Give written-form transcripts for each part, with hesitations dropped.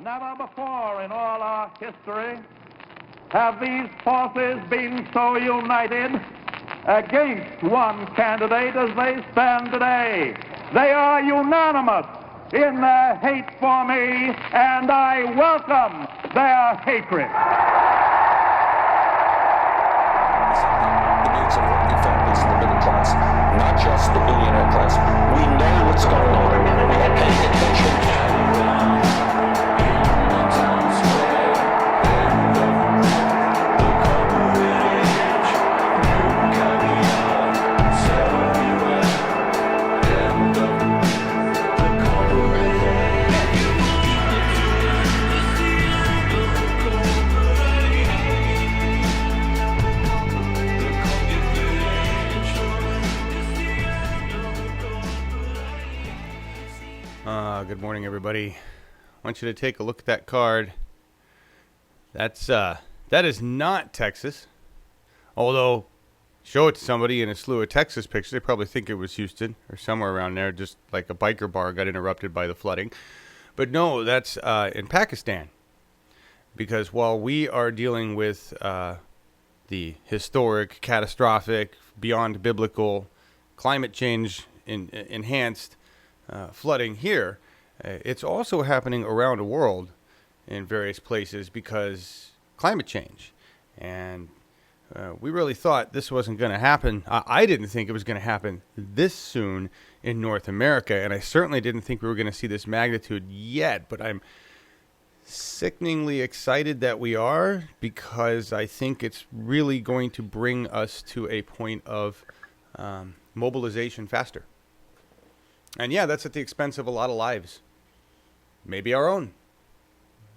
Never before in all our history have these forces been so united against one candidate as they stand today. They are unanimous in their hate for me, and I welcome their hatred. The needs of working families, the middle class, not just the billionaire class. We know what's going on. We are paying attention. Good morning, everybody. I want you to take a look at that card. That is not Texas. Although, show it to somebody in a slew of Texas pictures, they probably think it was Houston or somewhere around there, just like a biker bar got interrupted by the flooding. But no, that's in Pakistan. Because while we are dealing with the historic, catastrophic, beyond biblical, climate change enhanced flooding here, it's also happening around the world in various places because climate change. And we really thought this wasn't going to happen. I didn't think it was going to happen this soon in North America, and I certainly didn't think we were going to see this magnitude yet, but I'm sickeningly excited that we are, because I think it's really going to bring us to a point of mobilization faster. And yeah, that's at the expense of a lot of lives. Maybe our own.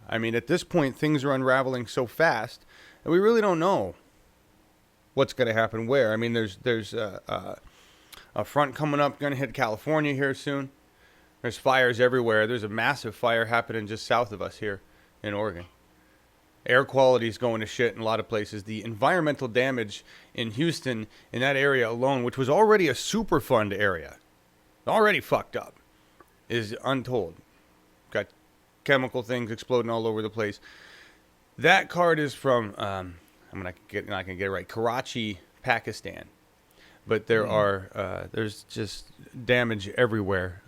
I mean, at this point, things are unraveling so fast that we really don't know what's going to happen where. I mean, there's a front coming up, going to hit California here soon. There's fires everywhere. There's a massive fire happening just south of us here in Oregon. Air quality is going to shit in a lot of places. The environmental damage in Houston, in that area alone, which was already a Superfund area, already fucked up, is untold. Got chemical things exploding all over the place. That card is from, I'm not gonna get it right, Karachi, Pakistan. But there's just damage everywhere.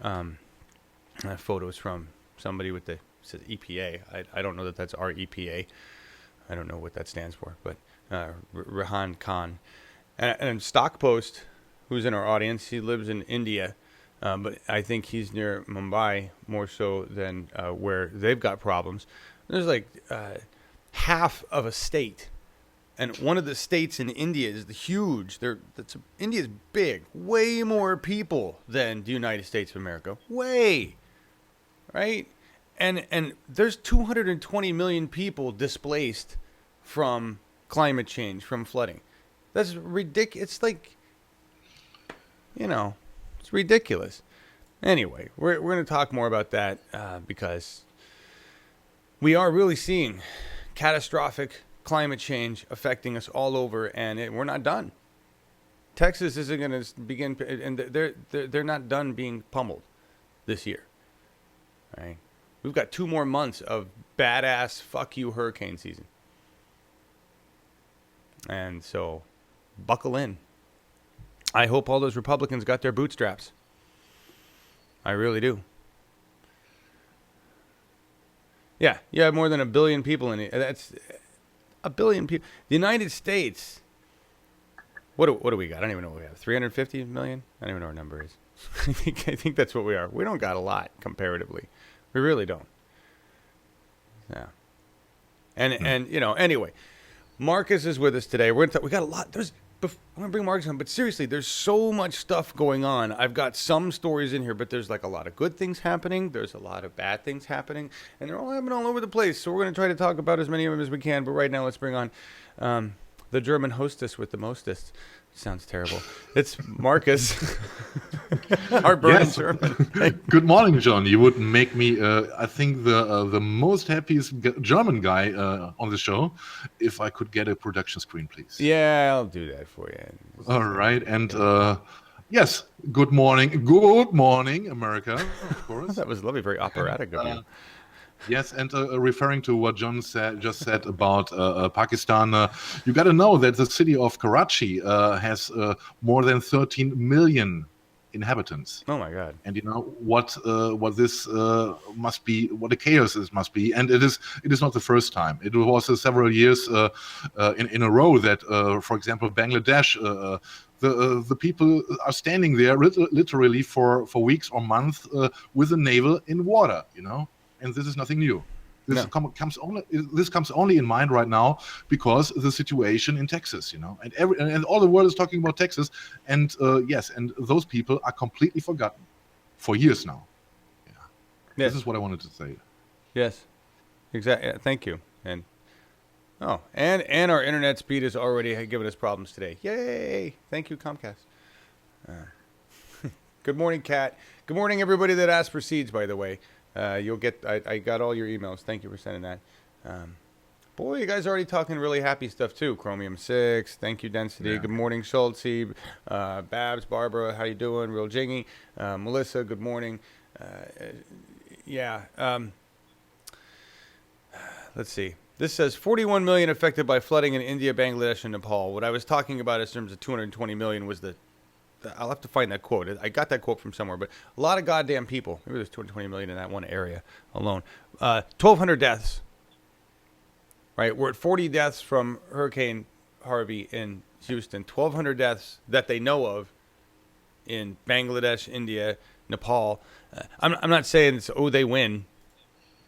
Photos from somebody with says EPA. I don't know that that's our EPA. I don't know what that stands for. But Rehan Khan. And Stockpost, who's in our audience, he lives in India. But I think he's near Mumbai more so than where they've got problems. There's like half of a state. And one of the states in India is huge. India's big. Way more people than the United States of America. Way. Right? And there's 220 million people displaced from climate change, from flooding. That's ridiculous. It's like, it's ridiculous. Anyway, we're going to talk more about that because we are really seeing catastrophic climate change affecting us all over, and we're not done. Texas isn't going to begin, and they're not done being pummeled this year. Right? We've got 2 more months of badass fuck you hurricane season, and so buckle in. I hope all those Republicans got their bootstraps. I really do. Yeah, you have more than 1 billion people in it. That's 1 billion people. The United States, what do we got? I don't even know what we have. 350 million? I don't even know what our number is. I think that's what we are. We don't got a lot comparatively. We really don't. Yeah. And anyway, Markus is with us today. We got a lot. I'm going to bring Markus on, but seriously, there's so much stuff going on. I've got some stories in here, but there's like a lot of good things happening. There's a lot of bad things happening, and they're all happening all over the place. So we're going to try to talk about as many of them as we can. But right now, let's bring on the German hostess with the mostest. Sounds terrible. It's Markus, our burning German. Good morning, John. You would make me, I think, the most happiest German guy on the show if I could get a production screen, please. Yeah, I'll do that for you. All right. And yes, good morning. Good morning, America, of course. That was lovely, very operatic of you. Yes, and referring to what John just said about Pakistan, you got to know that the city of Karachi has more than 13 million inhabitants. Oh my God! And you know what this must be, what a chaos this must be, and it is not the first time. It was several years in a row that, for example, Bangladesh, the people are standing there literally for weeks or months with the navel in water, you know, and this is nothing new. This comes only in mind right now because the situation in Texas, you know, and all the world is talking about Texas, and yes, and those people are completely forgotten for years now. Yeah. Yes. This is what I wanted to say. Yes, exactly. Thank you. And our internet speed is already giving us problems today. Yay! Thank you, Comcast. Good morning, Kat. Good morning, everybody that asked for seeds. By the way. You'll get. I got all your emails. Thank you for sending that. Boy, you guys are already talking really happy stuff too. Chromium 6. Thank you, Density. Yeah. Good morning, Schultze. Babs, Barbara, how you doing? Real Jingy. Melissa, good morning. Let's see. This says 41 million affected by flooding in India, Bangladesh, and Nepal. What I was talking about in terms of 220 million was I'll have to find that quote. I got that quote from somewhere, but a lot of goddamn people. Maybe there's 220 million in that one area alone. 1,200 deaths. Right? We're at 40 deaths from Hurricane Harvey in Houston. 1,200 deaths that they know of in Bangladesh, India, Nepal. I'm not saying they win,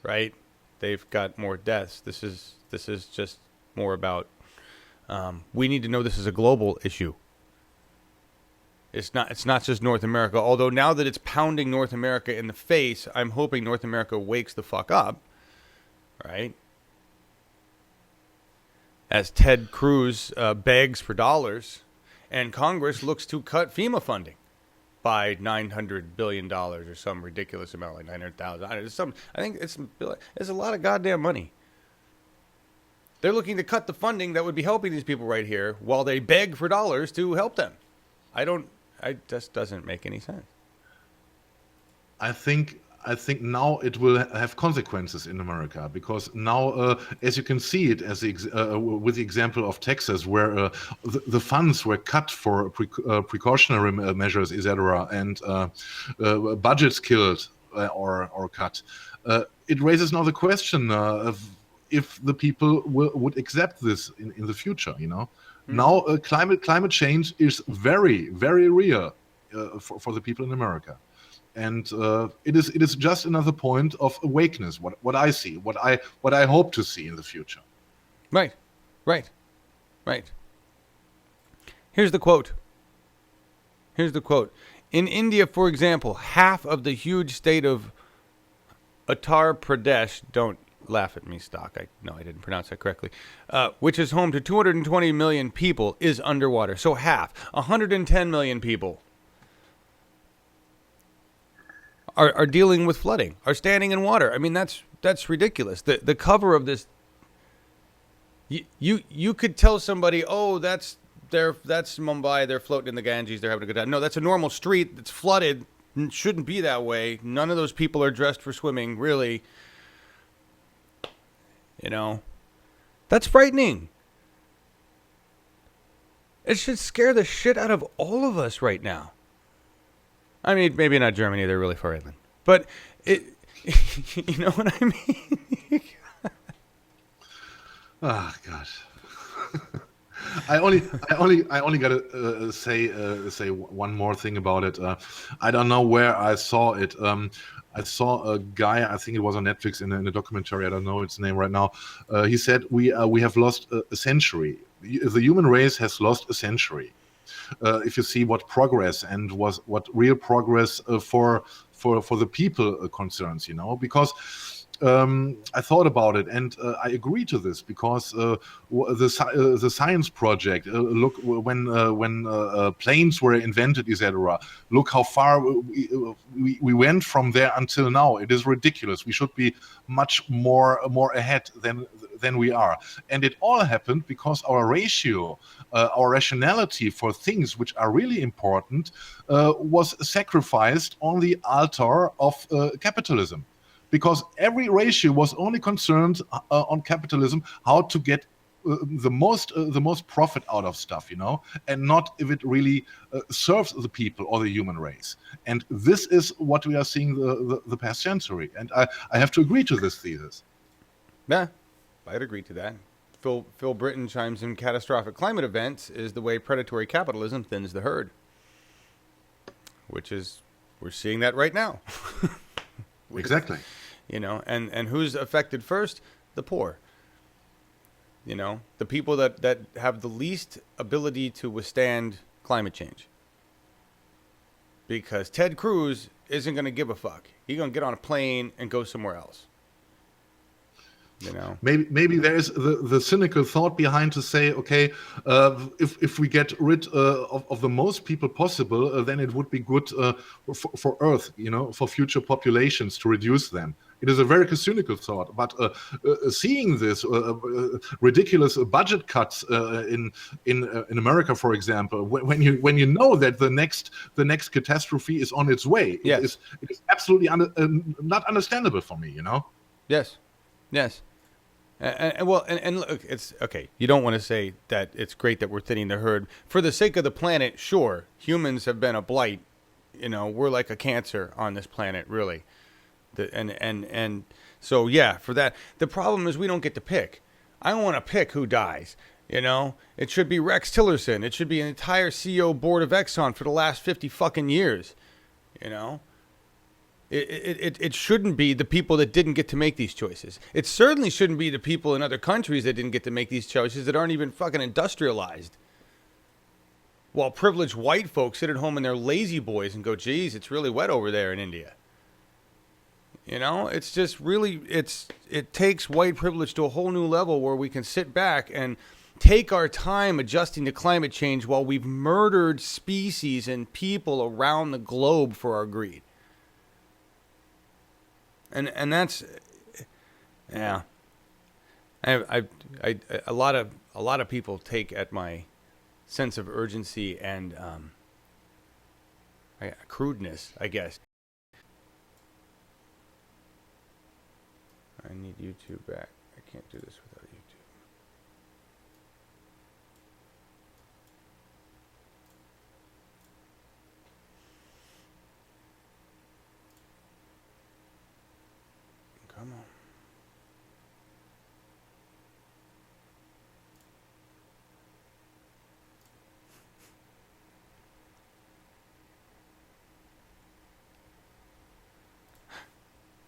right? They've got more deaths. This is just more about we need to know this is a global issue. It's not just North America. Although now that it's pounding North America in the face, I'm hoping North America wakes the fuck up, right? As Ted Cruz begs for dollars, and Congress looks to cut FEMA funding by $900 billion or some ridiculous amount, like 900,000. I think it's a lot of goddamn money. They're looking to cut the funding that would be helping these people right here while they beg for dollars to help them. It just doesn't make any sense. I think now it will have consequences in America because now, as you can see it, with the example of Texas, where the funds were cut for precautionary measures, etc., and budgets killed or cut. It raises now the question of if the people would accept this in the future. You know. Now, climate change is very, very real for the people in America, and it is just another point of awakeness. What I see, what I hope to see in the future. Right. Here's the quote. In India, for example, half of the huge state of Uttar Pradesh, don't laugh at me, Stock. I didn't pronounce that correctly. Which is home to 220 million people, is underwater. So half, 110 million people, are dealing with flooding, are standing in water. I mean, that's ridiculous. The cover of this, you could tell somebody, oh, that's Mumbai. They're floating in the Ganges. They're having a good time. No, that's a normal street that's flooded. It shouldn't be that way. None of those people are dressed for swimming, really. You know, that's frightening. It should scare the shit out of all of us right now. I mean, maybe not Germany, they're really far inland. But you know what I mean? Oh gosh. I only gotta say one more thing about it. I don't know where I saw it. I saw a guy, I think it was on Netflix in a documentary. I don't know its name right now. He said we have lost a century. The human race has lost a century. If you see what progress and what real progress for the people concerns, you know, because. I thought about it, and I agree to this because the science project. Look, when planes were invented, etc. Look how far we went from there until now. It is ridiculous. We should be much more ahead than we are, and it all happened because our ratio, our rationality for things which are really important, was sacrificed on the altar of capitalism. because every ratio was only concerned on capitalism, how to get the most profit out of stuff, and not if it really serves the people or the human race. And this is what we are seeing the past century. And I have to agree to this thesis. Yeah, I'd agree to that. Phil Britton chimes in, catastrophic climate events is the way predatory capitalism thins the herd. Which is, we're seeing that right now. Exactly. And who's affected first? The poor. The people that have the least ability to withstand climate change. Because Ted Cruz isn't going to give a fuck. He's going to get on a plane and go somewhere else. Maybe there is the cynical thought behind to say, okay, if we get rid of the most people possible, then it would be good for Earth, for future populations to reduce them. It is a very cynical thought, but seeing this ridiculous budget cuts in America, for example, when you know that the next catastrophe is on its way, yes. it is absolutely not understandable for me, Yes. Yes. And look, it's okay. You don't want to say that it's great that we're thinning the herd for the sake of the planet. Sure, humans have been a blight. We're like a cancer on this planet, really. And so yeah, for that. The problem is we don't get to pick. I don't want to pick who dies. It should be Rex Tillerson. It should be an entire CEO board of Exxon for the last 50 fucking years. It shouldn't be the people that didn't get to make these choices. It certainly shouldn't be the people in other countries that didn't get to make these choices that aren't even fucking industrialized. While privileged white folks sit at home in their lazy boys and go, geez, it's really wet over there in India. It's just really, it takes white privilege to a whole new level where we can sit back and take our time adjusting to climate change while we've murdered species and people around the globe for our greed. And that's, yeah. I a lot of people take at my sense of urgency and crudeness, I guess. I need YouTube back. I can't do this without YouTube. Come on.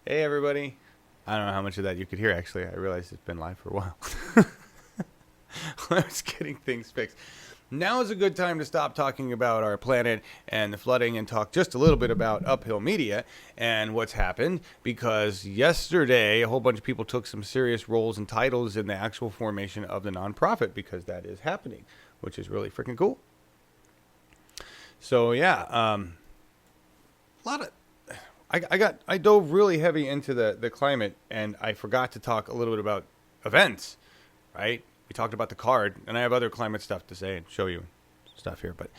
Hey, everybody. I don't know how much of that you could hear, actually. I realized it's been live for a while. I was getting things fixed. Now is a good time to stop talking about our planet and the flooding and talk just a little bit about Uphill Media and what's happened, because yesterday a whole bunch of people took some serious roles and titles in the actual formation of the nonprofit, because that is happening, which is really freaking cool. So yeah, a lot of I dove really heavy into the climate, and I forgot to talk a little bit about events, right? We talked about the card, and I have other climate stuff to say and show you stuff here. But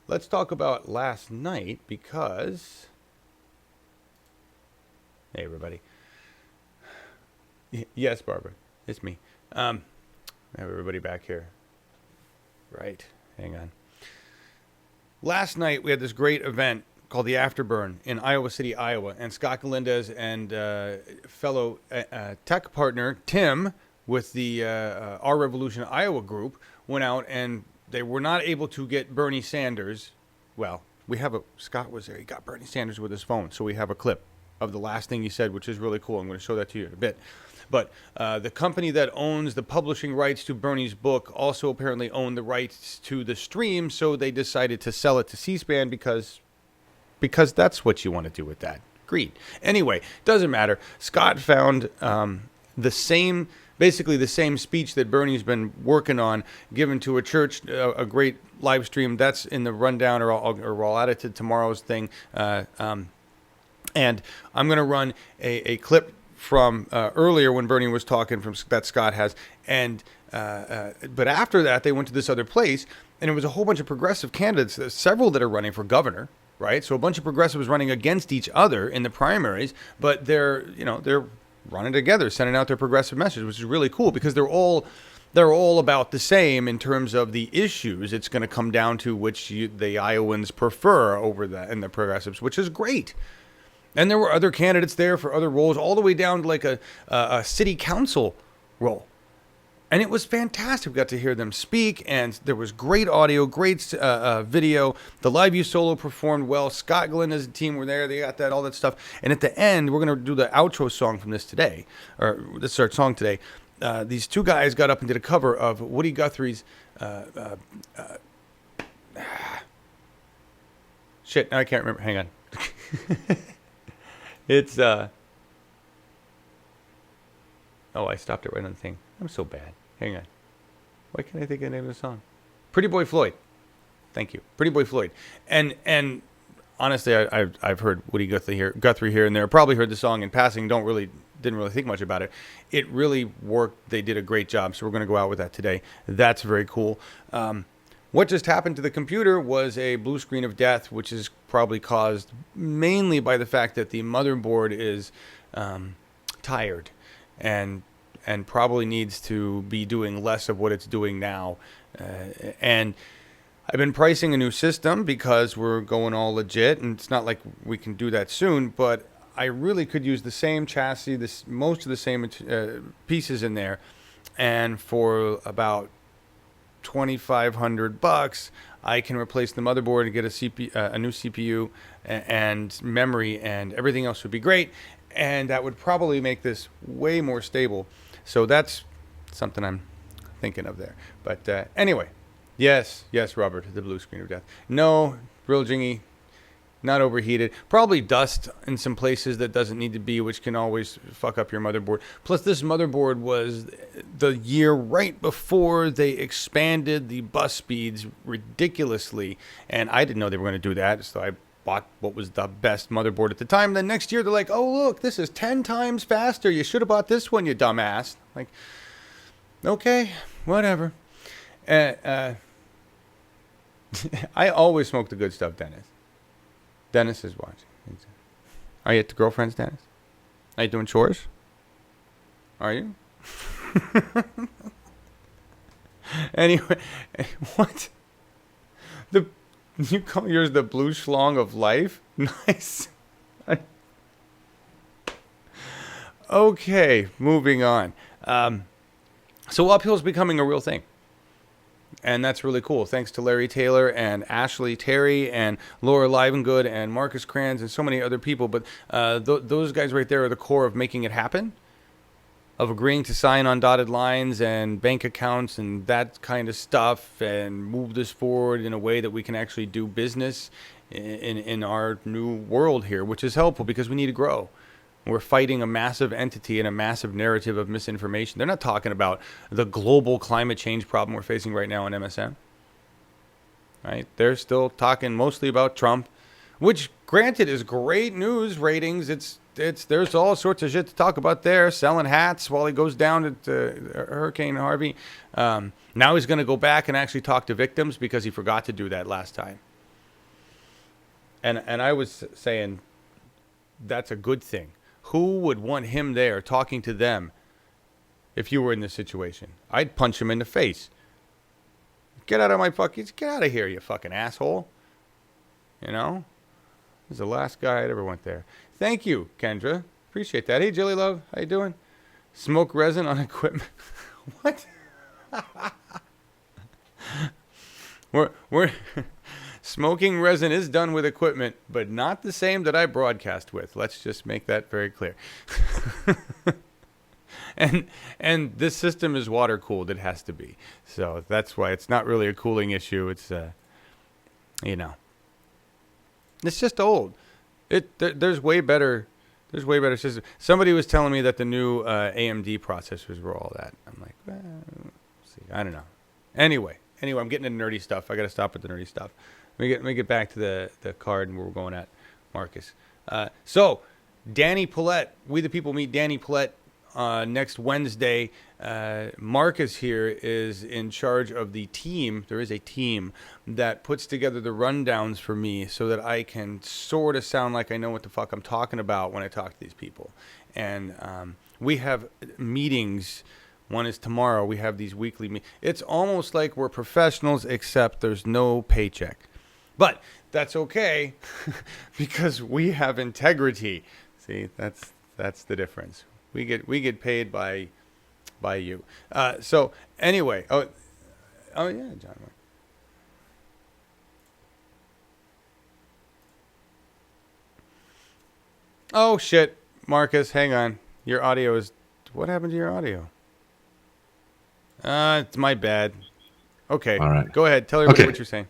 let's talk about last night, because... Hey, everybody. Yes, Barbara. It's me. I have everybody back here. Right. Hang on. Last night, we had this great event called the Afterburn in Iowa City, Iowa. And Scott Galindez and fellow tech partner Tim with the Our Revolution Iowa group went out, and they were not able to get Bernie Sanders. Well, Scott was there. He got Bernie Sanders with his phone. So we have a clip of the last thing he said, which is really cool. I'm going to show that to you in a bit. But the company that owns the publishing rights to Bernie's book also apparently owned the rights to the stream, so they decided to sell it to C-SPAN because that's what you want to do with that. Greed. Anyway, doesn't matter. Scott found basically the same speech that Bernie's been working on, given to a church, a great live stream. That's in the rundown, or I'll add it to tomorrow's thing. And I'm going to run a clip from earlier when Bernie was talking that Scott has. And but after that, they went to this other place, and it was a whole bunch of progressive candidates, several that are running for governor, right? So a bunch of progressives running against each other in the primaries, but they're running together, sending out their progressive message, which is really cool because they're all about the same in terms of the issues. It's going to come down to which the Iowans prefer over the progressives, which is great. And there were other candidates there for other roles, all the way down to like a city council role. And it was fantastic. We got to hear them speak, and there was great audio, great video. The Live U Solo performed well. Scott Glenn and his team were there. They got that, all that stuff. And at the end, we're going to do the outro song from this today, or this is our song today. These two guys got up and did a cover of Woody Guthrie's shit. Now I can't remember. Hang on. It's oh, I stopped it right on the thing. I'm so bad. Hang on. Why can't I think of the name of the song? Pretty Boy Floyd. Thank you. Pretty Boy Floyd. And honestly, I've heard Woody Guthrie here and there. Probably heard the song in passing. Didn't really think much about it. It really worked. They did a great job. So we're going to go out with that today. That's very cool. What just happened to the computer was a blue screen of death, which is probably caused mainly by the fact that the motherboard is tired and probably needs to be doing less of what it's doing now. And I've been pricing a new system because we're going all legit, and it's not like we can do that soon, but I really could use the same chassis, most of the same pieces in there, and for about $2,500, I can replace the motherboard and get a new CPU and memory, and everything else would be great, and that would probably make this way more stable. So that's something I'm thinking of there. But anyway, yes, Robert, the blue screen of death. No, real jingy, not overheated. Probably dust in some places that doesn't need to be, which can always fuck up your motherboard. Plus, this motherboard was the year right before they expanded the bus speeds ridiculously, and I didn't know they were going to do that, so I bought what was the best motherboard at the time. Then next year, they're like, oh, look, this is 10 times faster. You should have bought this one, you dumbass. Like, okay, whatever. I always smoke the good stuff, Dennis. Dennis is watching. Are you at the girlfriend's, Dennis? Are you doing chores? Are you? Anyway, what? You call yours the blue schlong of life? Nice. Okay, moving on. So uphill's becoming a real thing. And that's really cool. Thanks to Larry Taylor and Ashley Terry and Laura Livengood and Markus Kranz and so many other people. But those guys right there are the core of making it happen, of agreeing to sign on dotted lines and bank accounts and that kind of stuff and move this forward in a way that we can actually do business in our new world here, which is helpful because we need to grow. We're fighting a massive entity and a massive narrative of misinformation. They're not talking about the global climate change problem we're facing right now on MSM. Right? They're still talking mostly about Trump, which, granted, is great news ratings. There's all sorts of shit to talk about there. Selling hats while he goes down to Hurricane Harvey. Now he's going to go back and actually talk to victims because he forgot to do that last time. And I was saying that's a good thing. Who would want him there talking to them if you were in this situation? I'd punch him in the face. Get out of here, you fucking asshole. You know? He's the last guy that ever went there. Thank you, Kendra. Appreciate that. Hey, Jilly Love. How you doing? Smoke resin on equipment. What? We're smoking resin is done with equipment, but not the same that I broadcast with. Let's just make that very clear. And this system is water cooled. It has to be. So that's why it's not really a cooling issue. It's it's just old. There's way better systems. Somebody was telling me that the new AMD processors were all that. I'm like, well, see, I don't know. Anyway, I'm getting into nerdy stuff. I got to stop with the nerdy stuff. Let me get back to the card and where we're going at, Marcus. So, Danny Paulette, We the People meet Danny Paulette next Wednesday, Markus here is in charge of the team. There is a team that puts together the rundowns for me so that I can sort of sound like I know what the fuck I'm talking about when I talk to these people. And we have meetings. One is tomorrow. We have these weekly meetings. It's almost like we're professionals, except there's no paycheck. But that's okay because we have integrity. See, that's the difference. We get paid by you. So anyway, oh yeah, John. Oh shit, Markus, hang on. Your audio is. What happened to your audio? It's my bad. Okay. All right. Go ahead. Tell everybody Okay. what you're saying.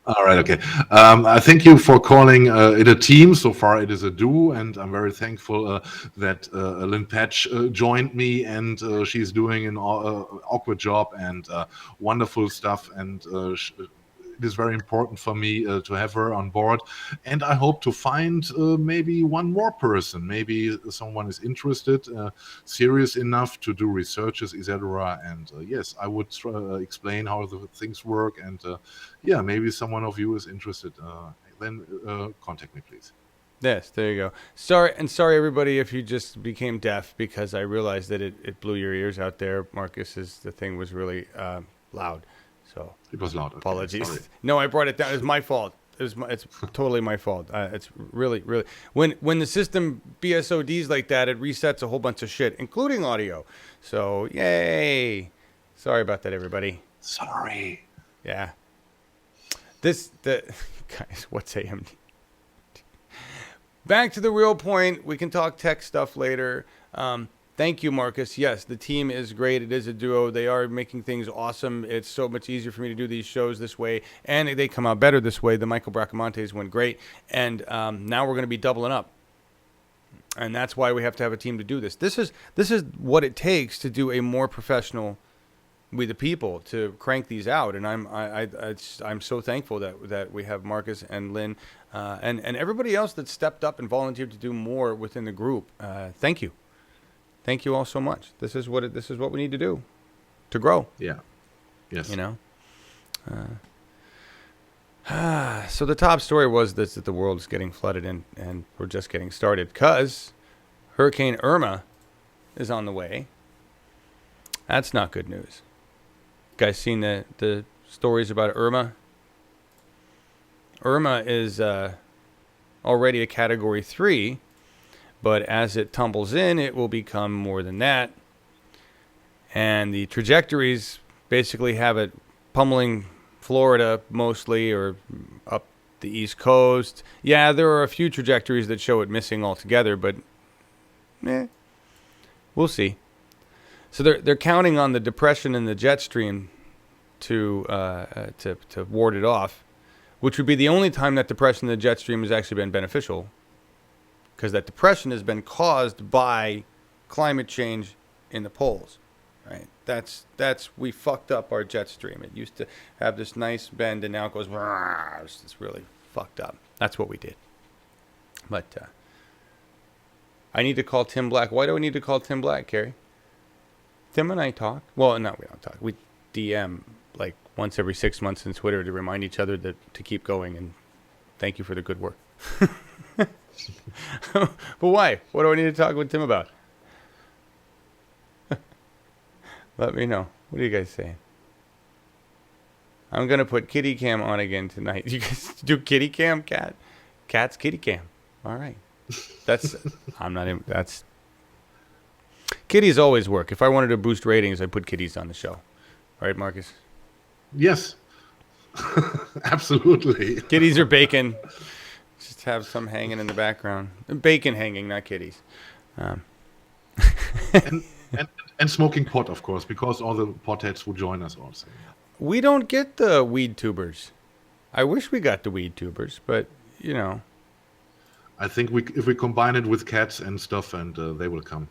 All right, okay. I thank you for calling it a team. So far, it is a duo, and I'm very thankful that Lynn Patch joined me, and she's doing an awkward job and wonderful stuff. And it is very important for me to have her on board. And I hope to find maybe one more person. Maybe someone is interested, serious enough to do researches, etc. And yes, I would explain how the things work. And yeah, maybe someone of you is interested. Then contact me, please. Yes, there you go. Sorry everybody if you just became deaf because I realized that it blew your ears out there. The thing was really loud. So it was loud. Okay. Apologies. Sorry. No, I brought it down. It's my fault. It's totally my fault. It's really when the system BSODs like that, it resets a whole bunch of shit, including audio. So yay! Sorry about that, everybody. Sorry. Yeah. Guys, what's AMD? Back to the real point. We can talk tech stuff later. Thank you, Markus. Yes, the team is great. It is a duo. They are making things awesome. It's so much easier for me to do these shows this way, and they come out better this way. The Michael Bracamontes went great, and now we're going to be doubling up, and that's why we have to have a team to do this. This is what it takes to do a more professional We the People to crank these out, and I'm so thankful that we have Markus and Lynn and everybody else that stepped up and volunteered to do more within the group. Thank you. Thank you all so much. This is what we need to do to grow. Yeah. Yes. You know. So the top story was that the world is getting flooded and we're just getting started because Hurricane Irma is on the way. That's not good news. Guys, seen the stories about Irma? Irma is already a Category 3. But as it tumbles in, it will become more than that. And the trajectories basically have it pummeling Florida mostly, or up the East Coast. Yeah, there are a few trajectories that show it missing altogether, but we'll see. So they're counting on the depression in the jet stream to ward it off, which would be the only time that depression in the jet stream has actually been beneficial. Because that depression has been caused by climate change in the poles, right? We fucked up our jet stream. It used to have this nice bend, and now it goes. It's really fucked up. That's what we did. But I need to call Tim Black. Why do I need to call Tim Black, Carrie? Tim and I talk. Well, no, we don't talk. We DM like once every 6 months on Twitter to remind each other to keep going and thank you for the good work. But why? What do I need to talk with Tim about? Let me know. What are you guys saying? I'm going to put kitty cam on again tonight. You guys do kitty cam, cat? Cat's kitty cam. All right. That's kitties always work. If I wanted to boost ratings, I'd put kitties on the show. All right, Markus? Yes. Absolutely. Kitties or bacon. Just have some hanging in the background. Bacon hanging, not kitties. And smoking pot, of course, because all the potheads will join us also. We don't get the weed tubers. I wish we got the weed tubers, but, you know. I think if we combine it with cats and stuff, and they will come.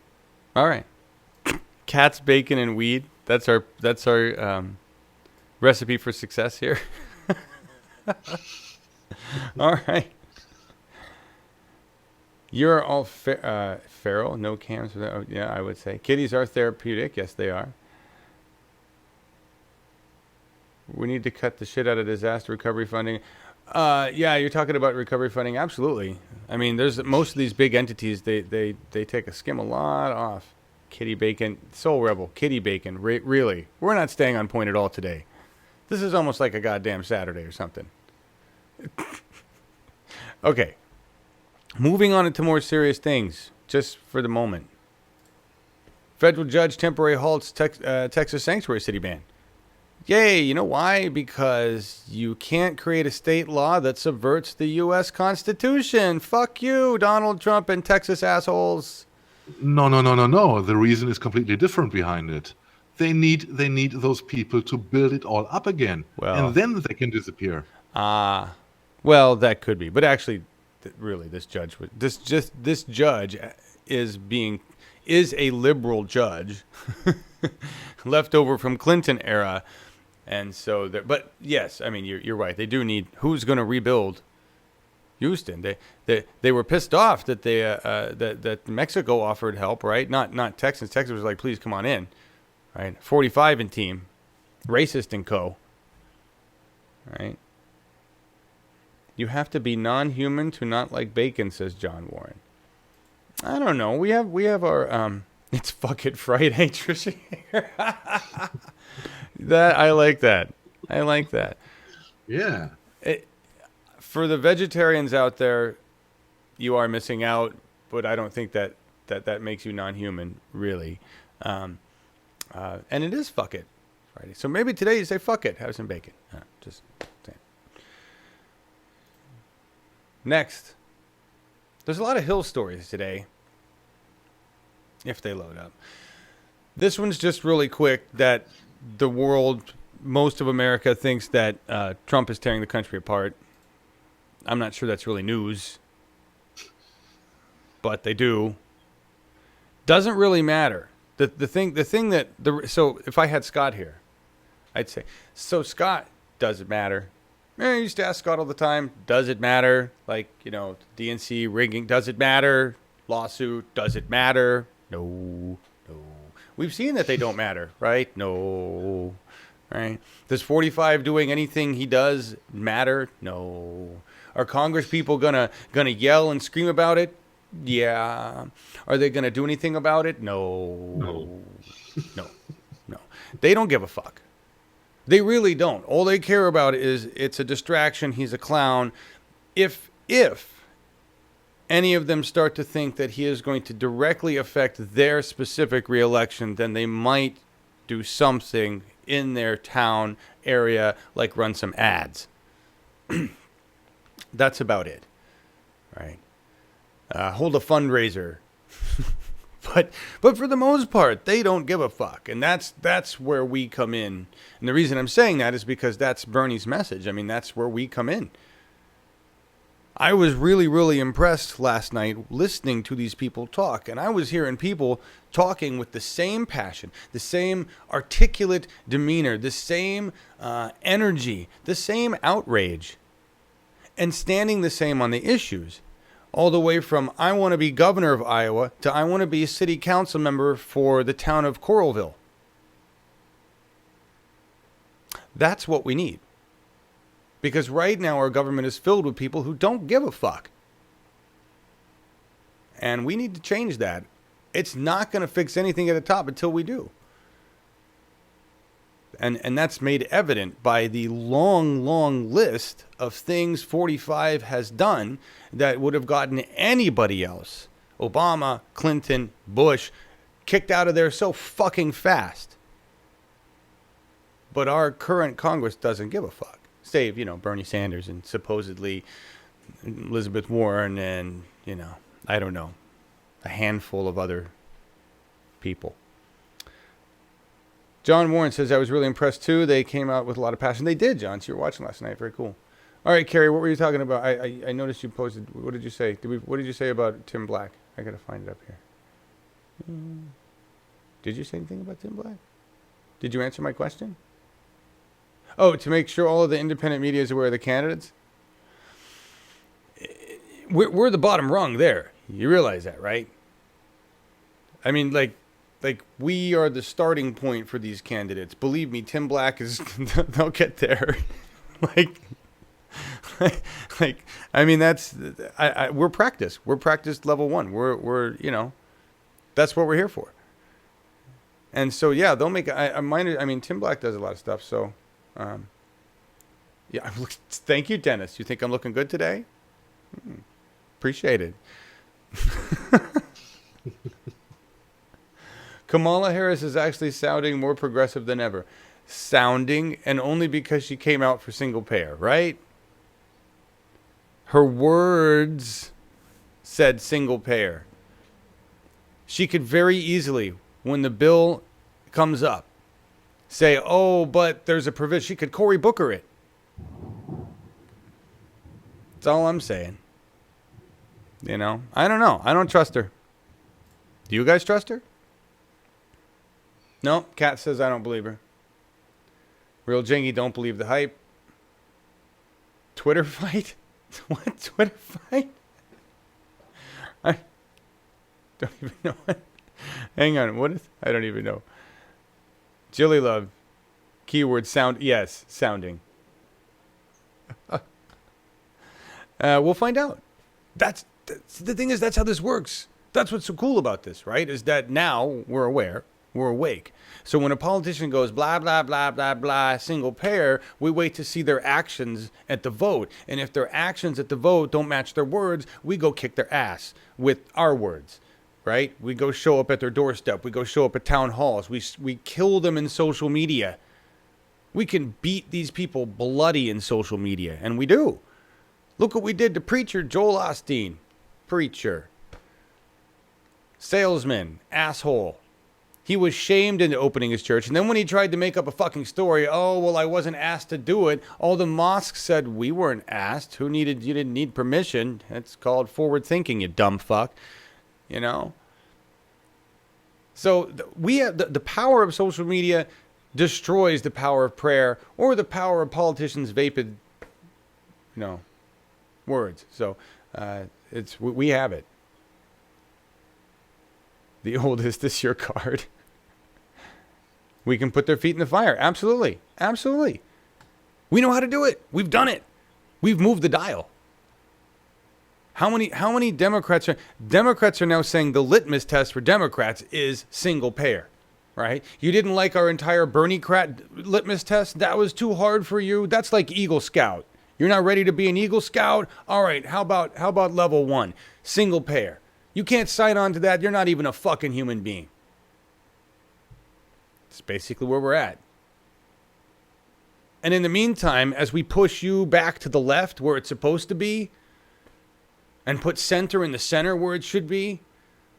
All right. Cats, bacon, and weed. That's our recipe for success here. All right. You're all feral, no cams. Yeah, I would say. Kitties are therapeutic. Yes, they are. We need to cut the shit out of disaster recovery funding. Yeah, you're talking about recovery funding. Absolutely. I mean, there's most of these big entities. They take a skim a lot off. Kitty bacon, Soul Rebel, kitty bacon. Really, we're not staying on point at all today. This is almost like a goddamn Saturday or something. Okay. Moving on into more serious things, just for the moment. Federal judge temporary halts Texas sanctuary city ban. Yay, you know why? Because you can't create a state law that subverts the U.S. Constitution. Fuck you, Donald Trump and Texas assholes. No. The reason is completely different behind it. They need those people to build it all up again, and then they can disappear. Well, that could be, but actually, really, this judge is a liberal judge, left over from Clinton era, and so. But yes, I mean you're right. They do need who's going to rebuild Houston. They were pissed off that that Mexico offered help, right? Not Texas. Texas was like, please come on in, right? 45 in team, racist and co. Right. You have to be non-human to not like bacon, says John Warren. I don't know. We have our it's Fuck It Friday, Trisha. That I like that. Yeah. For the vegetarians out there, you are missing out, but I don't think that makes you non-human, really. And it is Fuck It Friday. So maybe today you say fuck it, have some bacon. Just saying. Next. There's a lot of Hill stories today, if they load up. This one's just really quick that the world, most of America thinks that Trump is tearing the country apart. I'm not sure that's really news, but they do. Doesn't really matter. So if I had Scott here, I'd say, so Scott, does it matter? I used to ask Scott all the time, does it matter? Like, DNC rigging, does it matter? Lawsuit, does it matter? No. We've seen that they don't matter, right? No. Right? Does 45 doing anything he does matter? No. Are Congress people gonna yell and scream about it? Yeah. Are they gonna do anything about it? No. They don't give a fuck. They really don't. All they care about is it's a distraction. He's a clown. If any of them start to think that he is going to directly affect their specific reelection, then they might do something in their town area, like run some ads. That's about it, right? Hold a fundraiser. But for the most part, they don't give a fuck. And that's where we come in. And the reason I'm saying that is because that's Bernie's message. I mean, that's where we come in. I was really, really impressed last night listening to these people talk. And I was hearing people talking with the same passion, the same articulate demeanor, the same energy, the same outrage, and standing the same on the issues. All the way from I want to be governor of Iowa to I want to be a city council member for the town of Coralville. That's what we need. Because right now our government is filled with people who don't give a fuck. And we need to change that. It's not going to fix anything at the top until we do. And that's made evident by the long, long list of things 45 has done that would have gotten anybody else, Obama, Clinton, Bush, kicked out of there so fucking fast. But our current Congress doesn't give a fuck. Save, Bernie Sanders and supposedly Elizabeth Warren and, I don't know, a handful of other people. John Warren says, I was really impressed too. They came out with a lot of passion. They did, John. So you were watching last night. Very cool. All right, Carrie, what were you talking about? I noticed you posted. What did you say? What did you say about Tim Black? I got to find it up here. Did you say anything about Tim Black? Did you answer my question? Oh, to make sure all of the independent media is aware of the candidates? We're the bottom rung there. You realize that, right? I mean, like we are the starting point for these candidates. Believe me, Tim Black is, they'll get there. I mean, we're practiced. We're practiced level 1. We're that's what we're here for. And so, yeah, they'll make a minor. I mean, Tim Black does a lot of stuff. So, yeah, thank you, Dennis. You think I'm looking good today? Appreciate it. Kamala Harris is actually sounding more progressive than ever. Sounding, and only because she came out for single payer, right? Her words said single payer. She could very easily, when the bill comes up, say, oh, but there's a provision. She could Cory Booker it. That's all I'm saying. I don't know. I don't trust her. Do you guys trust her? No, Kat says I don't believe her. Real Jingy, don't believe the hype. Twitter fight? What Twitter fight? I don't even know. Hang on, what is? I don't even know. Jilly Love, keyword sound. Yes, sounding. We'll find out. That's the thing is, that's how this works. That's what's so cool about this, right? Is that now we're aware. We're awake. So when a politician goes blah, blah, blah, blah, blah, single payer, we wait to see their actions at the vote. And if their actions at the vote don't match their words, we go kick their ass with our words, right? We go show up at their doorstep. We go show up at town halls. We kill them in social media. We can beat these people bloody in social media, and we do. Look what we did to preacher Joel Osteen. Preacher. Salesman. Asshole. He was shamed into opening his church. And then when he tried to make up a fucking story, oh, well, I wasn't asked to do it. All the mosques said, we weren't asked. You didn't need permission. That's called forward thinking, you dumb fuck. So we have the power of social media destroys the power of prayer or the power of politicians' vapid, words. So we have it. The oldest this year card. We can put their feet in the fire. Absolutely. Absolutely. We know how to do it. We've done it. We've moved the dial. How many Democrats are now saying the litmus test for Democrats is single payer, right? You didn't like our entire Bernie-crat litmus test? That was too hard for you? That's like Eagle Scout. You're not ready to be an Eagle Scout? All right, how about level 1? Single payer. You can't sign on to that. You're not even a fucking human being. It's basically where we're at. And in the meantime, as we push you back to the left where it's supposed to be, and put center in the center where it should be,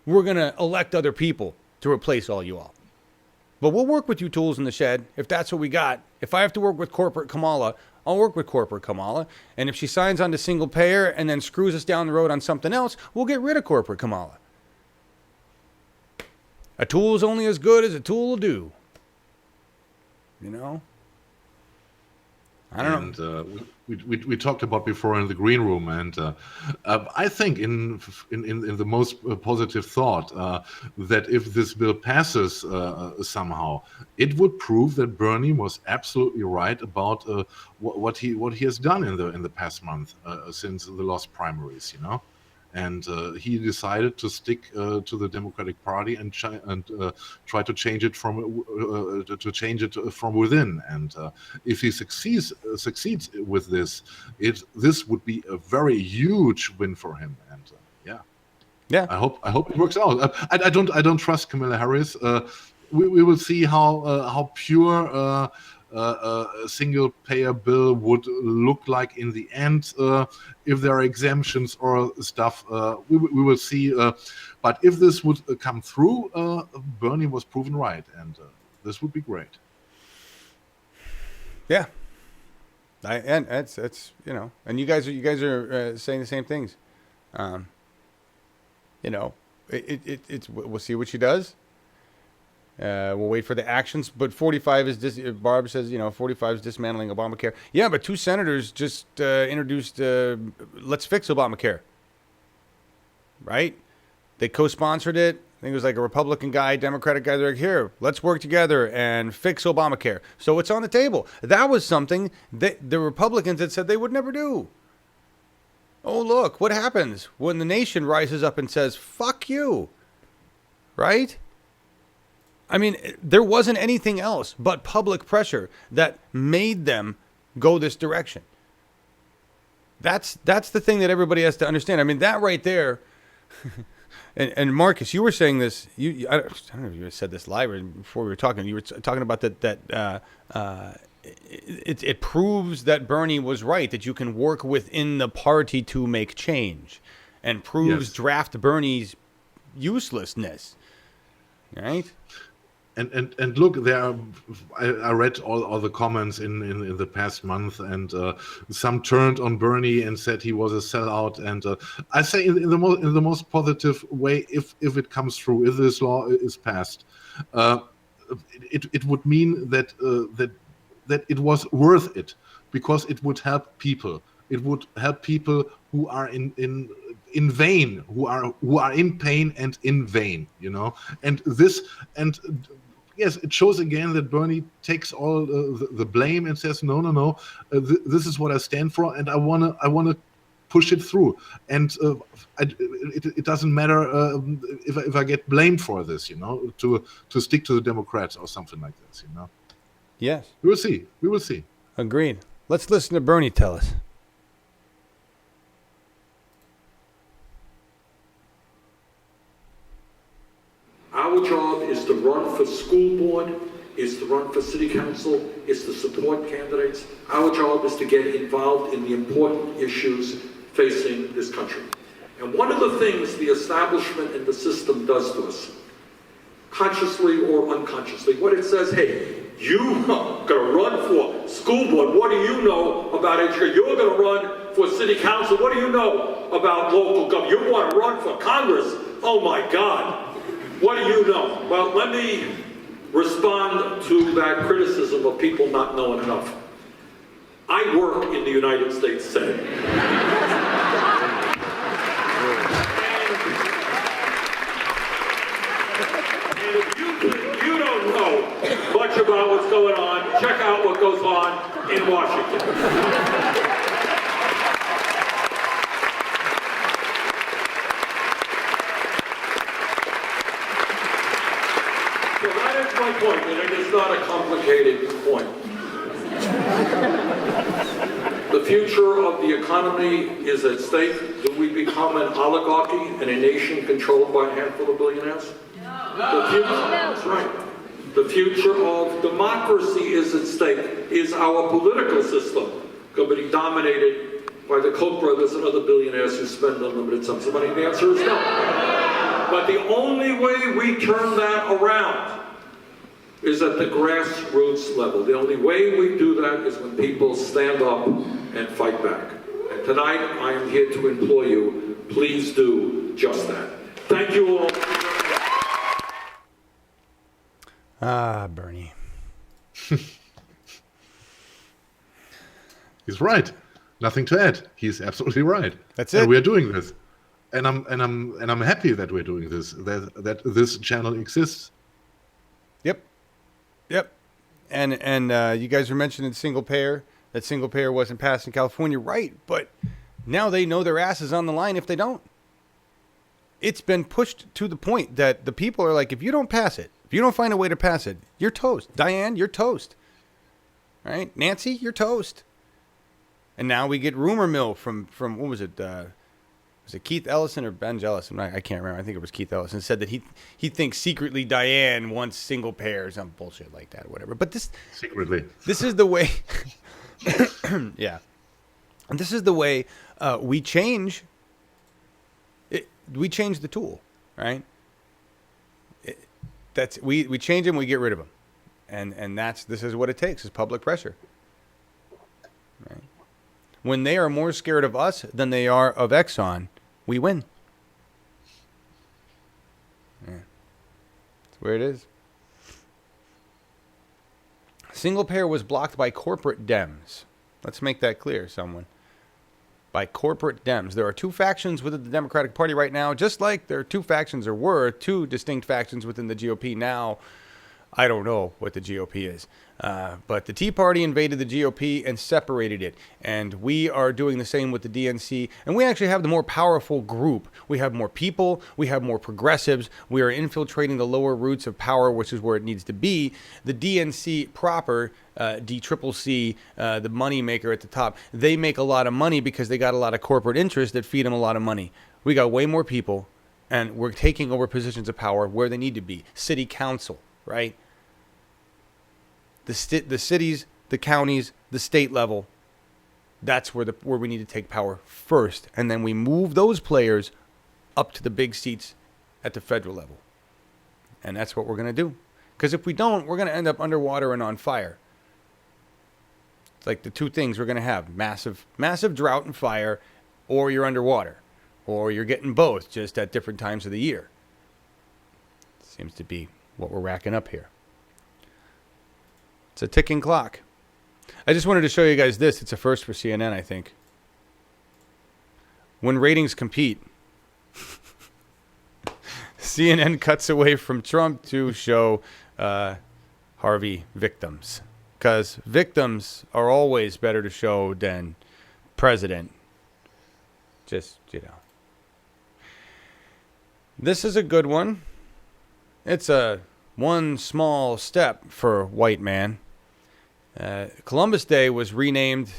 we're going to elect other people to replace all you all. But we'll work with you tools in the shed if that's what we got. If I have to work with corporate Kamala, I'll work with corporate Kamala. And if she signs on to single payer and then screws us down the road on something else, we'll get rid of corporate Kamala. A tool is only as good as a tool will do. I don't know. We talked about before in the green room, and I think in the most positive thought that if this bill passes somehow, it would prove that Bernie was absolutely right about what he has done in the past month since the last primaries, And he decided to stick to the Democratic Party and try to change it from within. And if he succeeds with this, this would be a very huge win for him. And yeah. I hope it works out. I don't trust Kamala Harris. We will see how pure. A single payer bill would look like in the end. If there are exemptions or stuff, we will see. But if this would come through, Bernie was proven right, and this would be great. Yeah, and it's and you guys are saying the same things. It's we'll see what she does. We'll wait for the actions, but 45 is Barb says, 45 is dismantling Obamacare. Yeah, but 2 senators just introduced let's fix Obamacare. Right? They co-sponsored it. I think it was like a Republican guy, Democratic guy. They're like, here, let's work together and fix Obamacare. So it's on the table. That was something that the Republicans had said they would never do. Oh, look, what happens when the nation rises up and says, fuck you, right? I mean, there wasn't anything else but public pressure that made them go this direction. That's the thing that everybody has to understand. I mean, that right there, and Marcus, you were saying this, I don't know if you said this live or before we were talking, you were talking about it proves that Bernie was right, that you can work within the party to make change, and proves draft Bernie's uselessness, right? And look, I read all the comments in the past month, and some turned on Bernie and said he was a sellout. And I say in the most positive way, if it comes through, if this law is passed, it would mean that it was worth it, because it would help people. It would help people who are in vain, who are in pain and in vain, and yes, it shows again that Bernie takes all the blame and says, no, this is what I stand for, and I wanna push it through. And it doesn't matter if I get blamed for this, to stick to the Democrats or something like this, Yes. We will see. Agreed. Let's listen to Bernie tell us. Our job is to run for school board, is to run for city council, is to support candidates. Our job is to get involved in the important issues facing this country. And one of the things the establishment and the system does to us, consciously or unconsciously, what it says, hey, you're going to run for school board. What do you know about education? You're going to run for city council. What do you know about local government? You want to run for Congress? Oh my God. What do you know? Well, let me respond to that criticism of people not knowing enough. I work in the United States Senate. And if you think you don't know much about what's going on, check out what goes on in Washington. My point, and it is not a complicated point. The future of the economy is at stake. Do we become an oligarchy and a nation controlled by a handful of billionaires? That's right. The future of democracy is at stake. Is our political system going to be dominated by the Koch brothers and other billionaires who spend unlimited sums of money? The answer is no. But the only way we turn that around is at the grassroots level. The only way we do that is when people stand up and fight back. And tonight, I am here to implore you, please do just that. Thank you all. Bernie. He's right. Nothing to add. He's absolutely right. That's it. And we're doing this. And I'm happy that we're doing this, that this channel exists. Yep. And you guys were mentioning single payer. That single payer wasn't passed in California, right? But now they know their ass is on the line if they don't. It's been pushed to the point that the people are like, if you don't pass it, if you don't find a way to pass it, you're toast. Diane, you're toast. Right? Nancy, you're toast. And now we get rumor mill from what was it? Was it Keith Ellison or Ben Ellison? I can't remember. I think it was Keith Ellison. Said that he thinks secretly Diane wants single payer or some bullshit like that, or whatever. But this is the way. Yeah, and this is the way we change. We change the tool, right? We change them, we get rid of them, and this is what it takes is public pressure, right? When they are more scared of us than they are of Exxon, we win. Yeah. That's where it is. Single payer was blocked by corporate Dems. Let's make that clear, someone. by corporate Dems. There are two factions within the Democratic Party right now, just like there are two factions, or were two distinct factions within the GOP. Now, I don't know what the GOP is. But the Tea Party invaded the GOP and separated it. And we are doing the same with the DNC. And we actually have the more powerful group. We have more people. We have more progressives. We are infiltrating the lower roots of power, which is where it needs to be. The DNC proper, DCCC, the money maker at the top, they make a lot of money because they got a lot of corporate interests that feed them a lot of money. We got way more people, and we're taking over positions of power where they need to be. City council, right? The cities, the counties, the state level, that's where we need to take power first. And then we move those players up to the big seats at the federal level. And that's what we're going to do. Because if we don't, we're going to end up underwater and on fire. It's like the two things we're going to have. Massive drought and fire, or you're underwater. Or you're getting both, just at different times of the year. Seems to be what we're racking up here. It's a ticking clock. I just wanted to show you guys this. It's a first for CNN, I think. When ratings compete, CNN cuts away from Trump to show Harvey victims. Because victims are always better to show than president. Just, This is a good one. It's a one small step for white man. Columbus Day was renamed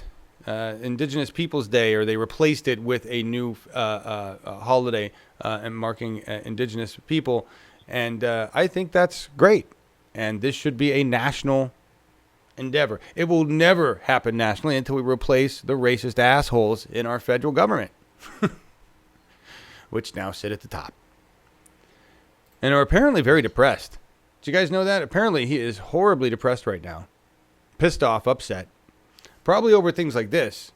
Indigenous Peoples Day, or they replaced it with a new holiday and marking Indigenous people. And I think that's great. And this should be a national endeavor. It will never happen nationally until we replace the racist assholes in our federal government, which now sit at the top and are apparently very depressed. Did you guys know that? Apparently he is horribly depressed right now. Pissed off, upset. Probably over things like this.